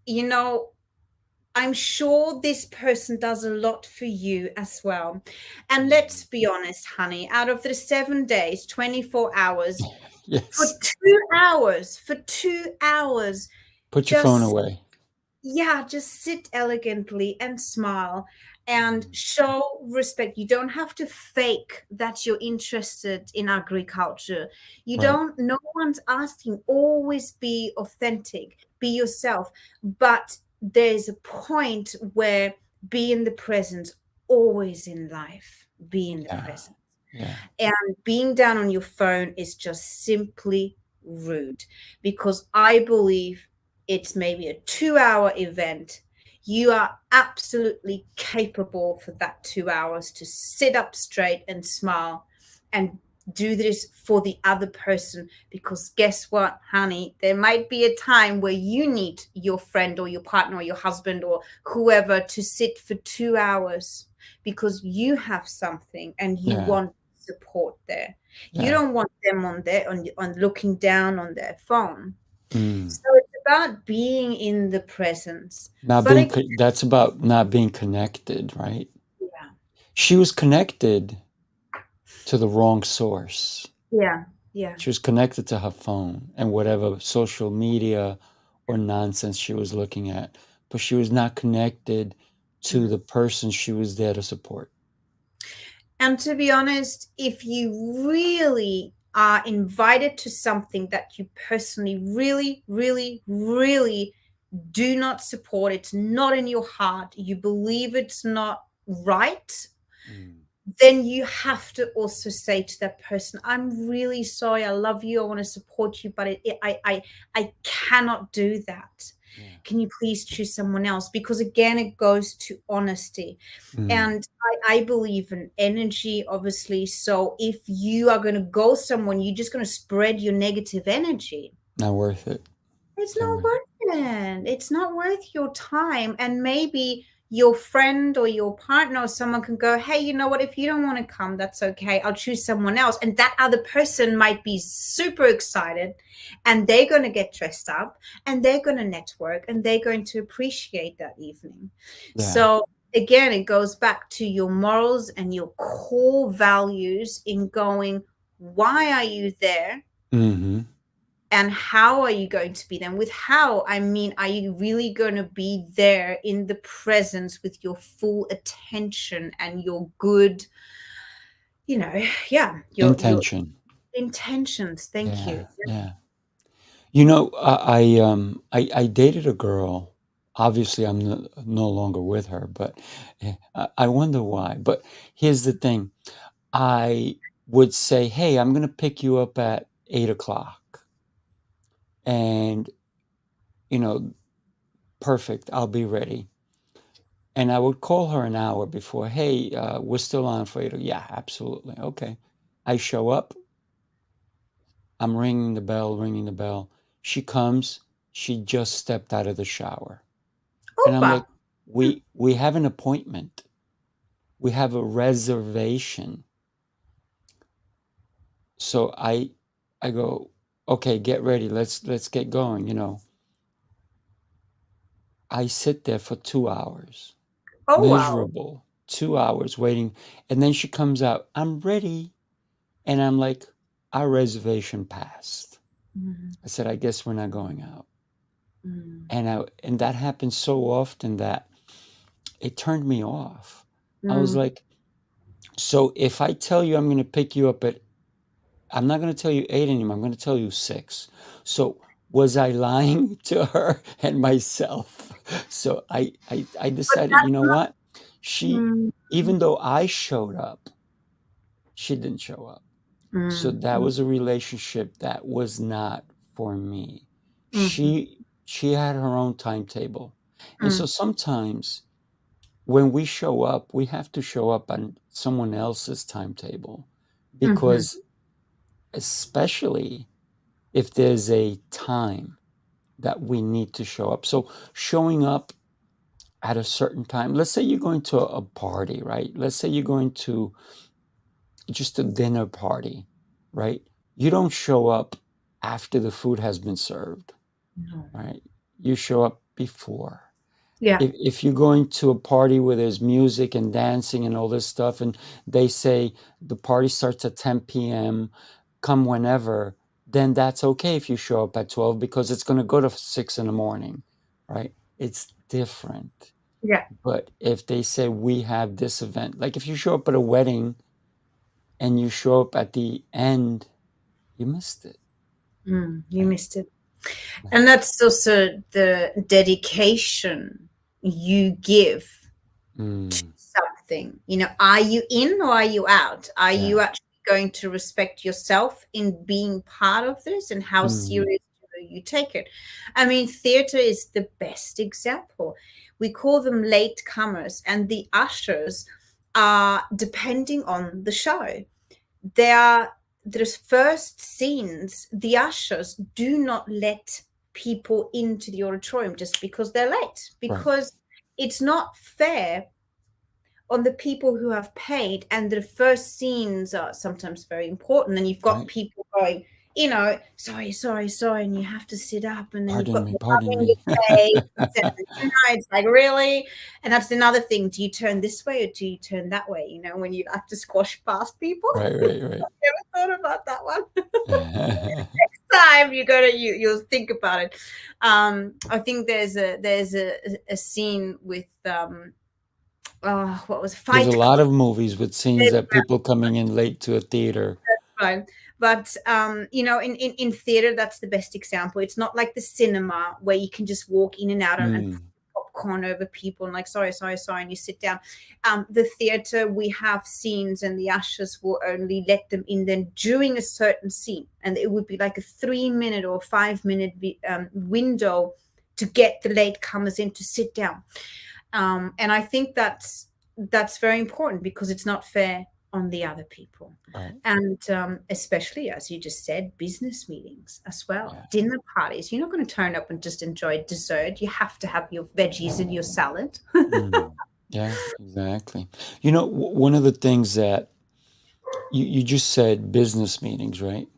S3: you know I'm sure this person does a lot for you as well. And let's
S2: mm.
S3: be honest, honey, out of the 7 days, 24 hours,
S2: Yes.
S3: for 2 hours,
S2: Put your phone
S3: just,
S2: away.
S3: yeah, just sit elegantly and smile and
S2: Mm,
S3: show respect. You don't have to fake that you're interested in agriculture. You
S2: right.
S3: don't, no one's asking. Always be authentic, be yourself. But there's a point where be in the present, always in life, be in the
S2: Yeah.
S3: present.
S2: Yeah.
S3: And being down on your phone is just simply rude, because I believe it's maybe a 2 hour event. You are absolutely capable for that 2 hours to sit up straight and smile and do this for the other person, because guess what, honey, there might be a time where you need your friend or your partner or your husband or whoever to sit for 2 hours because you have something and you
S2: Yeah.
S3: want support there. You
S2: Yeah.
S3: don't want them on looking down on their phone.
S2: Mm.
S3: So it's about being in the presence.
S2: Not
S3: But
S2: being
S3: again,
S2: that's about not being connected, right?
S3: yeah,
S2: She was connected to the wrong source.
S3: yeah, yeah.
S2: She was connected to her phone and whatever social media or nonsense she was looking at, but she was not connected to
S3: Mm.
S2: the person she was there to support.
S3: And to be honest, if you really are invited to something that you personally really, really, really do not support, it's not in your heart, you believe it's not right,
S2: Mm.
S3: then you have to also say to that person, I'm really sorry, I love you, I want to support you, but I cannot do that.
S2: Yeah.
S3: Can you please choose someone else? Because again, it goes to honesty.
S2: Mm.
S3: And I believe in energy, obviously. So if you are going to go someone, you're just going to spread your negative energy.
S2: Not worth it.
S3: It's
S2: Not
S3: not
S2: worth it.
S3: worth it. It's not worth your time. And maybe your friend or your partner or someone can go, hey, you know what? If you don't want to come, that's okay. I'll choose someone else. And that other person might be super excited and they're going to get dressed up and they're going to network and they're going to appreciate that evening.
S2: Yeah.
S3: So, again, it goes back to your morals and your core values in going, why are you there?
S2: Mm-hmm.
S3: And how are you going to be then? With how, I mean, are you really going to be there in the presence with your full attention and your good, your
S2: Intention.
S3: intentions? Thank
S2: Yeah.
S3: you.
S2: Yeah. You know, I dated a girl. Obviously, I'm no longer with her, but I wonder why. But here's the thing. I would say, "Hey, I'm gonna pick you up at 8 o'clock," and you know, perfect. I'll be ready. And I would call her an hour before. Hey, we're still on for 8. Yeah, absolutely. Okay. I show up. I'm ringing the bell, ringing the bell. She comes. She just stepped out of the shower. And I'm
S3: Opa.
S2: like, we have an appointment. We have a reservation. So I go, okay, get ready. Let's get going, you know. I sit there for 2 hours,
S3: Oh, wow.
S2: miserable, 2 hours waiting. And then she comes out, I'm ready. And I'm like, our reservation passed.
S3: Mm,
S2: I said, I guess we're not going out.
S3: mm,
S2: And that happened so often that it turned me off. I was
S3: mm.
S2: like, so if I tell you I'm going to pick you up at, I'm not going to tell you 8 anymore. I'm going to tell you 6. So was I lying to her and myself? So I
S3: But
S2: decided, you
S3: that's
S2: know
S3: not.
S2: what? She,
S3: Mm,
S2: even though I showed up, she didn't show up. So
S3: mm,
S2: that
S3: mm,
S2: was a relationship that was not for me.
S3: mhm,
S2: She had her own timetable. And so
S3: mm,
S2: sometimes when we show up, we have to show up on someone else's timetable
S3: mhm,
S2: because especially if there's a time that we need to show up. So showing up at a certain time, let's say you're going to a party, right? Let's say you're going to just a dinner party, right? You don't show up after the food has been served,
S3: no.
S2: right? You show up before.
S3: Yeah.
S2: If you're going to a party where there's music and dancing and all this stuff, and they say the party starts at 10 p.m., come whenever, then that's okay if you show up at 12 because it's going to go to 6 in the morning, right? It's different.
S3: Yeah.
S2: But if they say we have this event, like if you show up at a wedding and you show up at the end, you missed it,
S3: You
S2: right?
S3: missed it.
S2: Yeah.
S3: And that's also the dedication you give to
S2: Mm,
S3: something. Are you in or are you out? Are
S2: yeah.
S3: you actually going to respect yourself in being part of this, and how
S2: Mm,
S3: serious do you take it? I mean, theater is the best example. we call them late comers, and the ushers are depending on the show. There's first scenes, the ushers do not let people into the auditorium just because they're late, because it's not fair on the people who have paid, and the first scenes are sometimes very important, and you've got people going, sorry, and you have to sit up, and then you've got
S2: pardon
S3: your
S2: me.
S3: face, it's like, really? And that's another thing, do you turn this way or do you turn that way, when you have to squash past people?
S2: Right.
S3: I've never thought about that one. Next time you'll think about it. I think there's a scene with what was
S2: There's a
S3: Fight
S2: lot
S3: Club.
S2: of movies with scenes that people coming in late to a theater.
S3: Right. But in theater, that's the best example. It's not like the cinema where you can just walk in and out and popcorn over people and like sorry, and you sit down. The theater, we have scenes, and the ushers will only let them in then during a certain scene, and it would be like a 3-minute or 5-minute window to get the latecomers in to sit down. And I think that's very important, because it's not fair on the other people.
S2: Right.
S3: And especially, as you just said, business meetings as well. Dinner parties, you're not going to turn up and just enjoy dessert. You have to have your veggies and your salad.
S2: Yeah, exactly. One of the things that you just said, business meetings, right?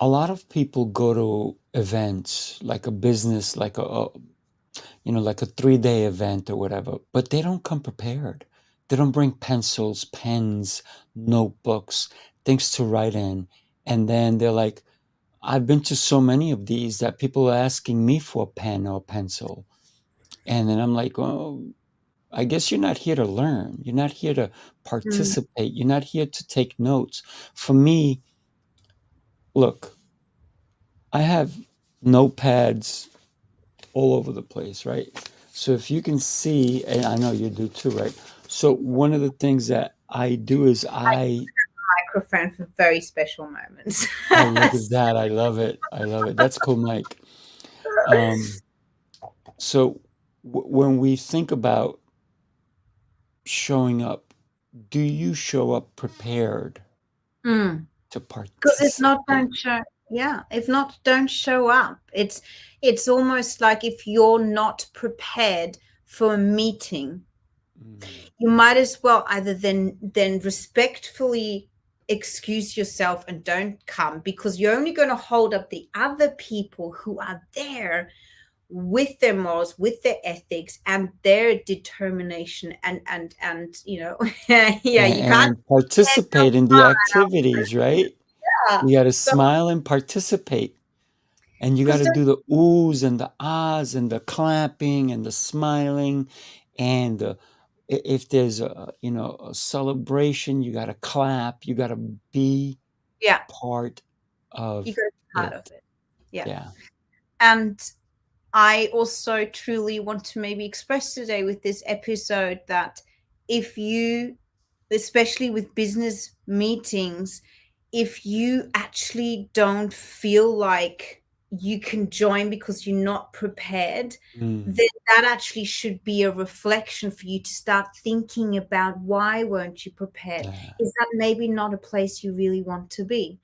S2: A lot of people go to events like a business, like a 3-day event or whatever, but they don't come prepared. They don't bring pencils, pens, notebooks, things to write in. And then they're like, I've been to so many of these that people are asking me for a pen or a pencil. And then I'm like, well, I guess you're not here to learn. You're not here to participate. You're not here to take notes. For me, look, I have notepads all over the place, right? So if you can see, and I know you do too, right? So one of the things that I do is I
S3: microphone for very special moments.
S2: oh, look at that. I love it. That's cool, Mike. So when we think about showing up, do you show up prepared to
S3: Because if not,
S2: participate?
S3: don't show up. It's almost like if you're not prepared for a meeting, you might as well either then respectfully excuse yourself and don't come, because you're only going to hold up the other people who are there with their morals, with their ethics, and their determination, and you can't
S2: Participate in the activities, right? You got to
S3: So,
S2: smile and participate. And you got to do the oohs and the ahs and the clapping and the smiling. And if there's a celebration, you got to clap. You got to be part of it. Yeah.
S3: And I also truly want to maybe express today with this episode that if you, especially with business meetings, if you actually don't feel like you can join because you're not prepared, then that actually should be a reflection for you to start thinking about, why weren't you prepared? Is that maybe not a place you really want to be?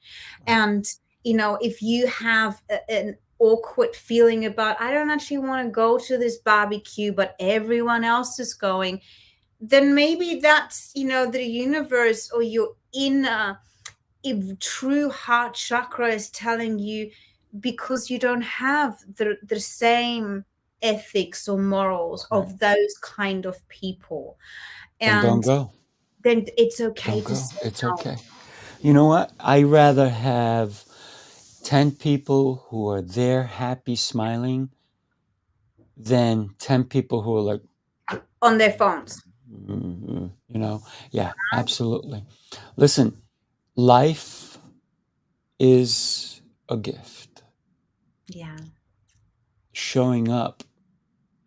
S3: And if you have an awkward feeling about, I don't actually want to go to this barbecue, but everyone else is going, then maybe that's the universe or your inner true heart chakra is telling you, because you don't have the same ethics or morals of those kind of people,
S2: and don't go.
S3: Then it's okay
S2: Don't
S3: to
S2: go.
S3: say
S2: It's
S3: no.
S2: okay. You know what? I rather have 10 people who are there happy, smiling, than 10 people who are like
S3: on their phones.
S2: Yeah, absolutely. Listen, life is a gift.
S3: Yeah.
S2: Showing up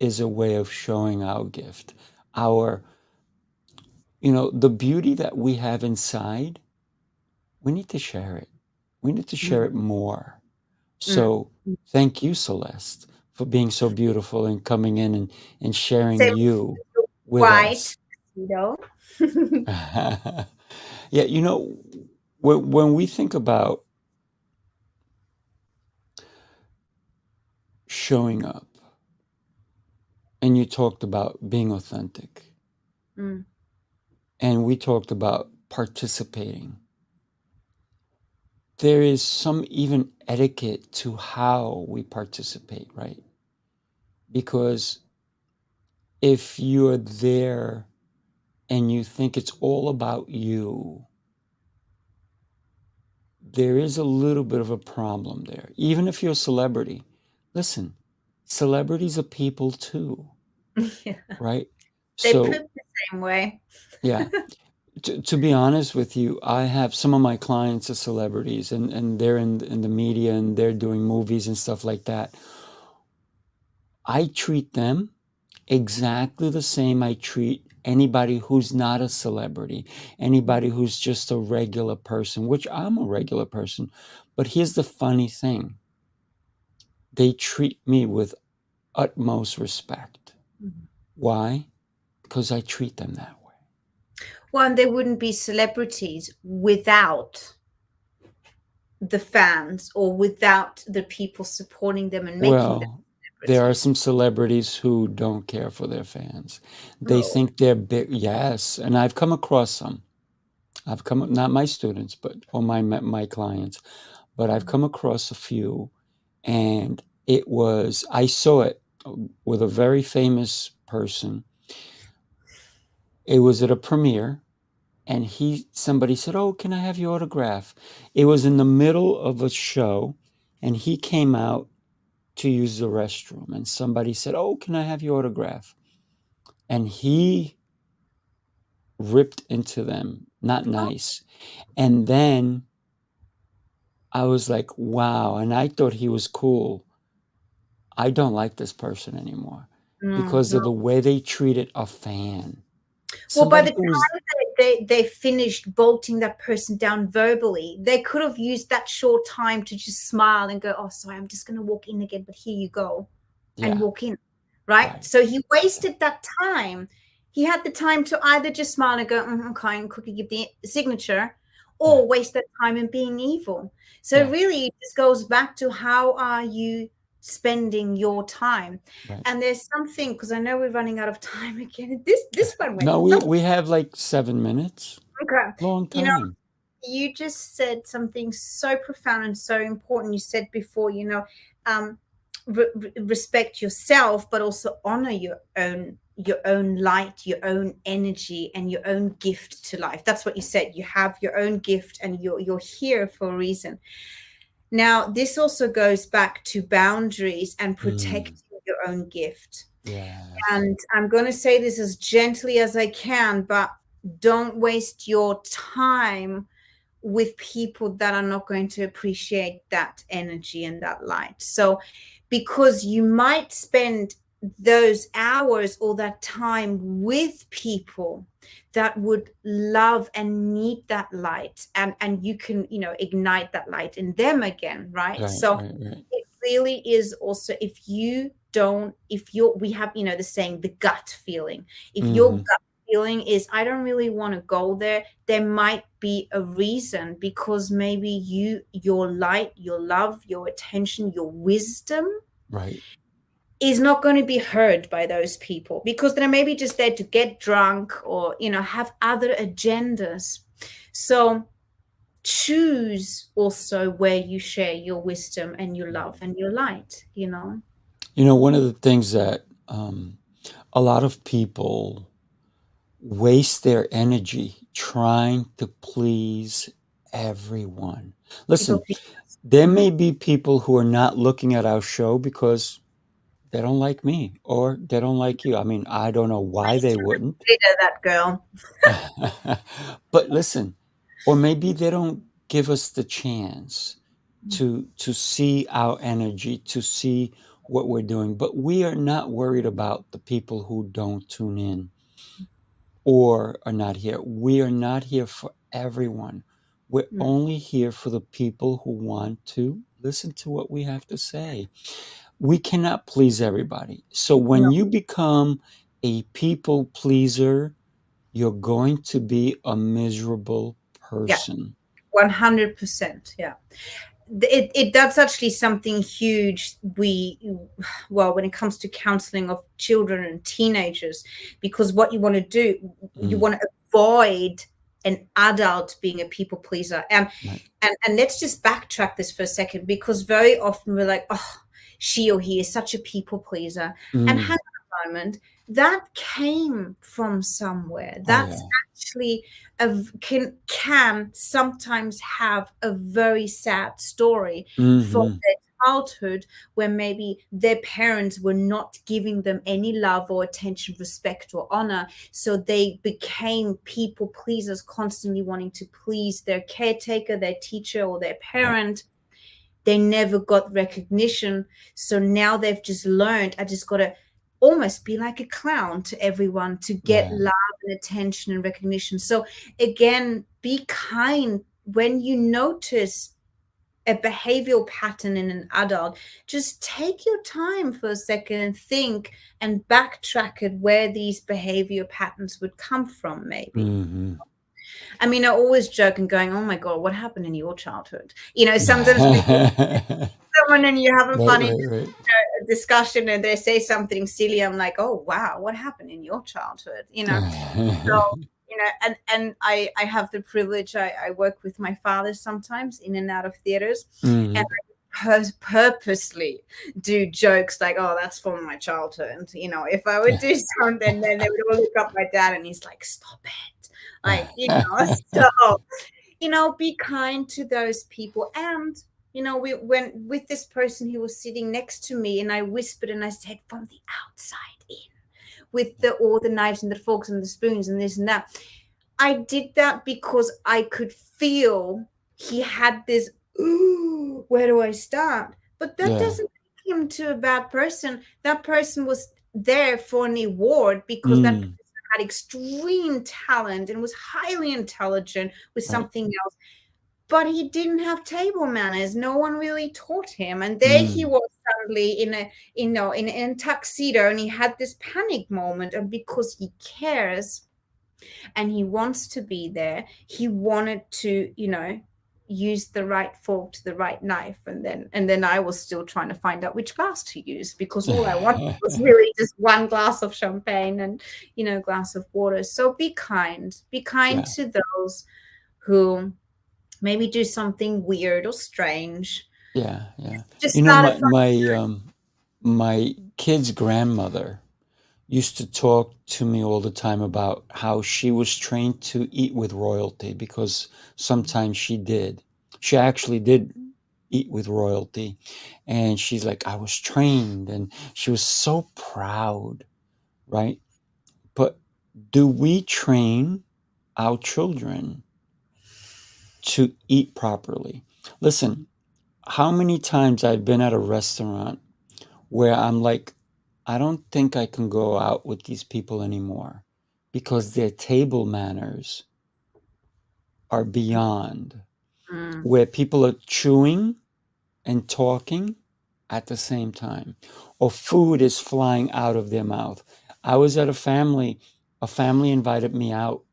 S2: is a way of showing our gift. The beauty that we have inside, we need to share it. We need to share it more. So thank you, Celeste, for being so beautiful and coming in and sharing
S3: Say
S2: you with
S3: white,
S2: us.
S3: you know.
S2: Yeah, you know, when we think about showing up, and you talked about being authentic,
S3: Mm,
S2: and we talked about participating, there is some even etiquette to how we participate, right? Because if you're there and you think it's all about you, there is a little bit of a problem there. Even if you're a celebrity, listen, celebrities are people too,
S3: yeah.
S2: right?
S3: They
S2: So,
S3: poop the same way.
S2: yeah, to be honest with you, I have some of my clients are celebrities and they're in the media and they're doing movies and stuff like that. I treat them exactly the same I treat anybody who's not a celebrity, anybody who's just a regular person, which I'm a regular person. But here's the funny thing. They treat me with utmost respect.
S3: Mhm.
S2: Why? Because I treat them that way.
S3: Well, and they wouldn't be celebrities without the fans or without the people supporting them and making them
S2: Well, there are
S3: celebrities.
S2: some celebrities who don't care for their fans. They
S3: Oh.
S2: think they're big. Yes, and I've come across some. I've come, not my students, but or my clients, but I've come across a few, and I saw it with a very famous person. It was at a premiere, and somebody said, "Oh, can I have your autograph?" It was in the middle of a show, and he came out to use the restroom, and somebody said, "Oh, can I have your autograph?" And he ripped into them, not
S3: Oh,
S2: nice. And then I was like, wow. And I thought he was cool. I don't like this person anymore
S3: mm,
S2: because
S3: no.
S2: of the way they treated a fan.
S3: Well, by
S2: Somebody
S3: the
S2: who was,
S3: time they finished bolting that person down verbally, they could have used that short time to just smile and go, "Oh, sorry, I'm just going to walk in again, but here you go," and
S2: yeah,
S3: walk in, right?
S2: right.
S3: So he wasted that time. He had the time to either just smile and go, "Okay," and quickly give the signature,
S2: Yeah,
S3: or waste that time in being evil. So
S2: yeah,
S3: really, it just goes back to how are you spending your time?
S2: right.
S3: And there's something, because I know we're running out of time again. This one went
S2: No, we,
S3: so
S2: we have like 7 minutes.
S3: okay.
S2: Long
S3: You know,
S2: time.
S3: you just said something so profound and so important. You said before, um, respect yourself, but also honor your own light, your own energy, and your own gift to life. That's what you said. You have your own gift, and you're here for a reason. Now, this also goes back to boundaries and
S2: Mm,
S3: protecting your own gift.
S2: yes,
S3: And I'm going to say this as gently as I can, but don't waste your time with people that are not going to appreciate that energy and that light. So, because you might spend those hours or that time with people that would love and need that light, and you can ignite that light in them again, right?
S2: right,
S3: So
S2: right, right.
S3: it really is also, if you don't if you're we have the saying, the gut feeling. If your
S2: Hmm.
S3: gut feeling is, I don't really want to go there might be a reason, because maybe your light, your love, your attention, your wisdom
S2: Right.
S3: is not going to be heard by those people, because they're maybe just there to get drunk or have other agendas. So choose also where you share your wisdom and your love and your light.
S2: One of the things that a lot of people waste their energy trying to please everyone.
S3: People
S2: Listen,
S3: please.
S2: there
S3: Mhm.
S2: may be people who are not looking at our show because they don't like me or they don't like you. I mean, I don't know why they wouldn't.
S3: Rid of that girl.
S2: But listen, or maybe they don't give us the chance to see our energy, to see what we're doing. But we are not worried about the people who don't tune in or are not here. We are not here for everyone. We're only here for the people who want to listen to what we have to say. we cannot please everybody. So when
S3: No.
S2: you become a people pleaser, you're going to be a miserable
S3: Yeah,
S2: person.
S3: 100%. Yeah. That's actually something huge. Well, when it comes to counseling of children and teenagers, because what you want to do, you
S2: Mm,
S3: want to avoid an adult being a people pleaser.
S2: right.
S3: And let's just backtrack this for a second, because very often we're like, oh, she or he is such a people pleaser. And hang
S2: Mm.
S3: on a moment, that came from somewhere.
S2: Oh
S3: That's
S2: yeah.
S3: actually can sometimes have a very sad story from
S2: Hmm.
S3: their childhood, where maybe their parents were not giving them any love or attention, respect or honor, so they became people pleasers, constantly wanting to please their caretaker, their teacher, or their
S2: Right.
S3: parent. They never got recognition, so now they've just learned, I just got to almost be like a clown to everyone to get
S2: Right.
S3: love and attention and recognition. So again, be kind when you notice a behavioral pattern in an adult. Just take your time for a second and think and backtrack at where these behavior patterns would come from, maybe.
S2: Hmm.
S3: I mean, I always joke and going, oh my God, what happened in your childhood? You know, sometimes when you someone and you're having
S2: Right,
S3: fun in
S2: right, right.
S3: a discussion and they say something silly, I'm like, oh wow, what happened in your childhood? You know, so and I have the privilege. I work with my father sometimes in and out of theaters, and
S2: Mhm.
S3: I purposely do jokes like, "Oh, that's from my childhood." You know, if I would do something, then they would all look up my dad, and he's like, "Stop it!" Like, you know, so be kind to those people. And we when with this person, he was sitting next to me, and I whispered and I said, "From the outside in." With all the knives and the forks and the spoons and this and that. I did that because I could feel he had this, ooh, where do I start? But that
S2: Yeah.
S3: doesn't make him to a bad person. That person was there for an award because that
S2: Mm,
S3: person had extreme talent and was highly intelligent with
S2: right.
S3: something else. But he didn't have table manners. No one really taught him. And there he
S2: Mm,
S3: was suddenly in a tuxedo, and he had this panic moment. And because he cares and he wants to be there, he wanted to use the right fork to the right knife. And then I was still trying to find out which glass to use, because all I wanted was really just one glass of champagne and glass of water. So be kind
S2: yeah,
S3: to those who maybe do something weird or strange.
S2: yeah, yeah.
S3: Just
S2: You know,
S3: start a
S2: my
S3: fun.
S2: my kid's grandmother used to talk to me all the time about how she was trained to eat with royalty, because sometimes she did. She actually did eat with royalty. And she's like, I was trained, and she was so proud, right? But do we train our children to eat properly? Listen, how many times I've been at a restaurant where I'm like, I don't think I can go out with these people anymore because their table manners are beyond,
S3: Mm.
S2: where people are chewing and talking at the same time, or food is flying out of their mouth. I was at a family invited me out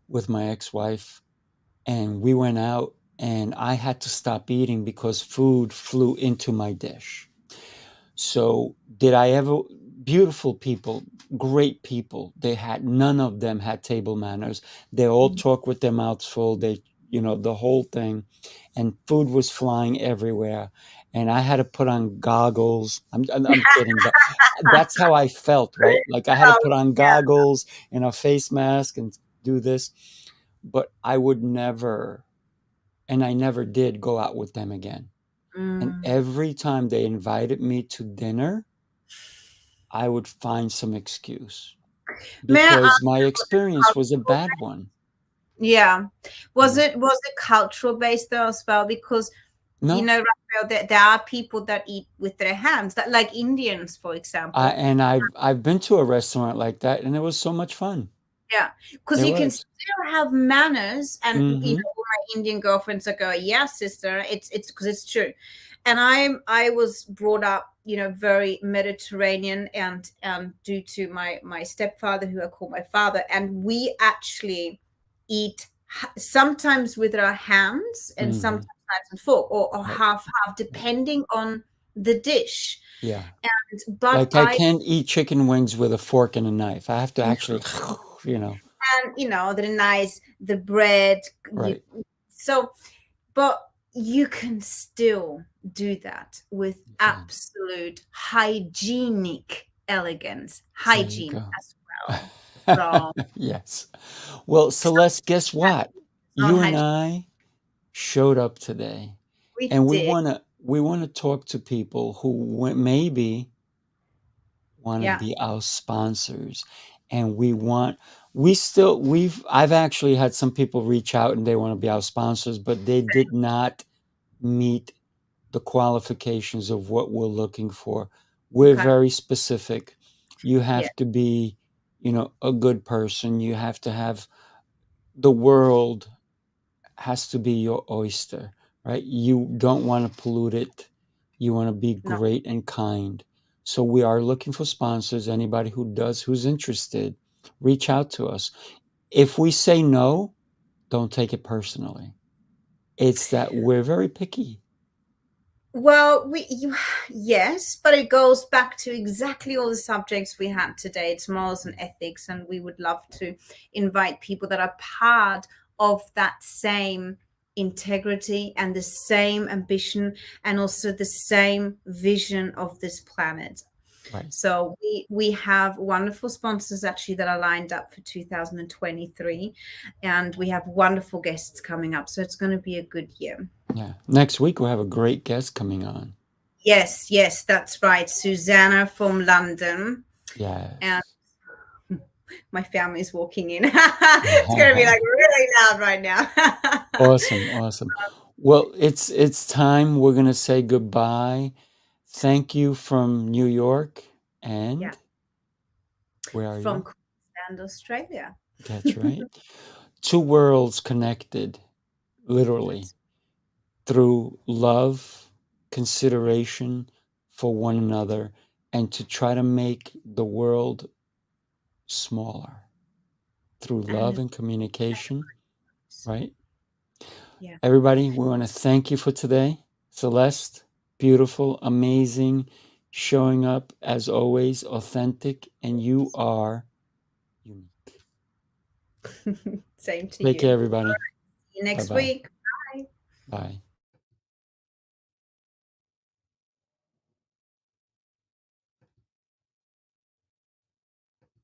S2: with my ex-wife, and we went out, and I had to stop eating because food flew into my dish. So, did I ever? Beautiful people, great people. None of them had table manners. They all talk with their mouths full. The whole thing, and food was flying everywhere. And I had to put on goggles. I'm kidding, but that's how I felt, right? Like I had to
S3: Oh,
S2: put on
S3: yeah.
S2: goggles and a face mask and do this. But I would never, and I never did go out with them again. And
S3: Mm.
S2: every time they invited me to dinner, I would find some excuse
S3: May I
S2: because
S3: ask,
S2: my
S3: was it
S2: experience was a
S3: cultural?
S2: bad one.
S3: Yeah. Was
S2: Yeah.
S3: it was it cultural based though as well? Because
S2: No,
S3: Raphael, there are people that eat with their hands, that like Indians, for example.
S2: I've been to a restaurant like that, and it was so much fun.
S3: Yeah, because
S2: It
S3: you can
S2: was.
S3: still have manners, and
S2: Hmm.
S3: my Indian girlfriends that go, yeah, sister, it's because it's true. And I was brought up, very Mediterranean, and due to my stepfather, who I call my father, and we actually eat sometimes with our hands and sometimes knives and fork, or
S2: Right.
S3: half depending on the dish.
S2: Yeah.
S3: But
S2: Like I can't eat chicken wings with a fork and a knife. I have to actually,
S3: and the bread,
S2: right.
S3: so, but you can still do that with
S2: You can.
S3: absolute hygienic elegance,
S2: There you
S3: hygiene
S2: go.
S3: as well. So
S2: Yes. Well, Celeste, guess what?
S3: on
S2: You and
S3: hygiene,
S2: I showed up today,
S3: we
S2: and
S3: did,
S2: we want to talk to people who maybe want to
S3: yeah,
S2: be our sponsors, and I've actually had some people reach out and they want to be our sponsors, but they did not meet the qualifications of what we're looking for. We're
S3: okay,
S2: very specific. You
S3: yeah,
S2: have to be, a good person. You have to have the world has to be your oyster, right? You don't want to pollute it. You want to be
S3: no.
S2: great and kind. So we are looking for sponsors. Anybody who's interested, reach out to us. If we say no, don't take it personally. It's that we're very picky.
S3: Well, yes, but it goes back to exactly all the subjects we had today. It's morals and ethics, and we would love to invite people that are part of that same integrity and the same ambition, and also the same vision of this planet.
S2: Right.
S3: So we have wonderful sponsors actually that are lined up for 2023, and we have wonderful guests coming up. So it's going to be a good year.
S2: Yeah. Next week we'll have a great guest coming on.
S3: Yes, that's right. Susanna from London.
S2: Yes.
S3: And my family's walking in. It's going to be like really loud right now.
S2: Awesome. Well, it's time. We're gonna say goodbye. Thank you from New York,
S3: Yeah,
S2: and where are
S3: from
S2: you?
S3: Queensland, Australia.
S2: That's right. Two worlds connected, literally,
S3: That's
S2: through love, consideration for one another, and to try to make the world smaller through love
S3: and
S2: and communication, right?
S3: yeah.
S2: Everybody, we want to thank you for today. Celeste, beautiful, amazing, showing up as always, authentic, and you are unique.
S3: Same to
S2: Take care,
S3: you.
S2: everybody.
S3: See you next
S2: Bye-bye.
S3: week. Bye.
S2: Bye.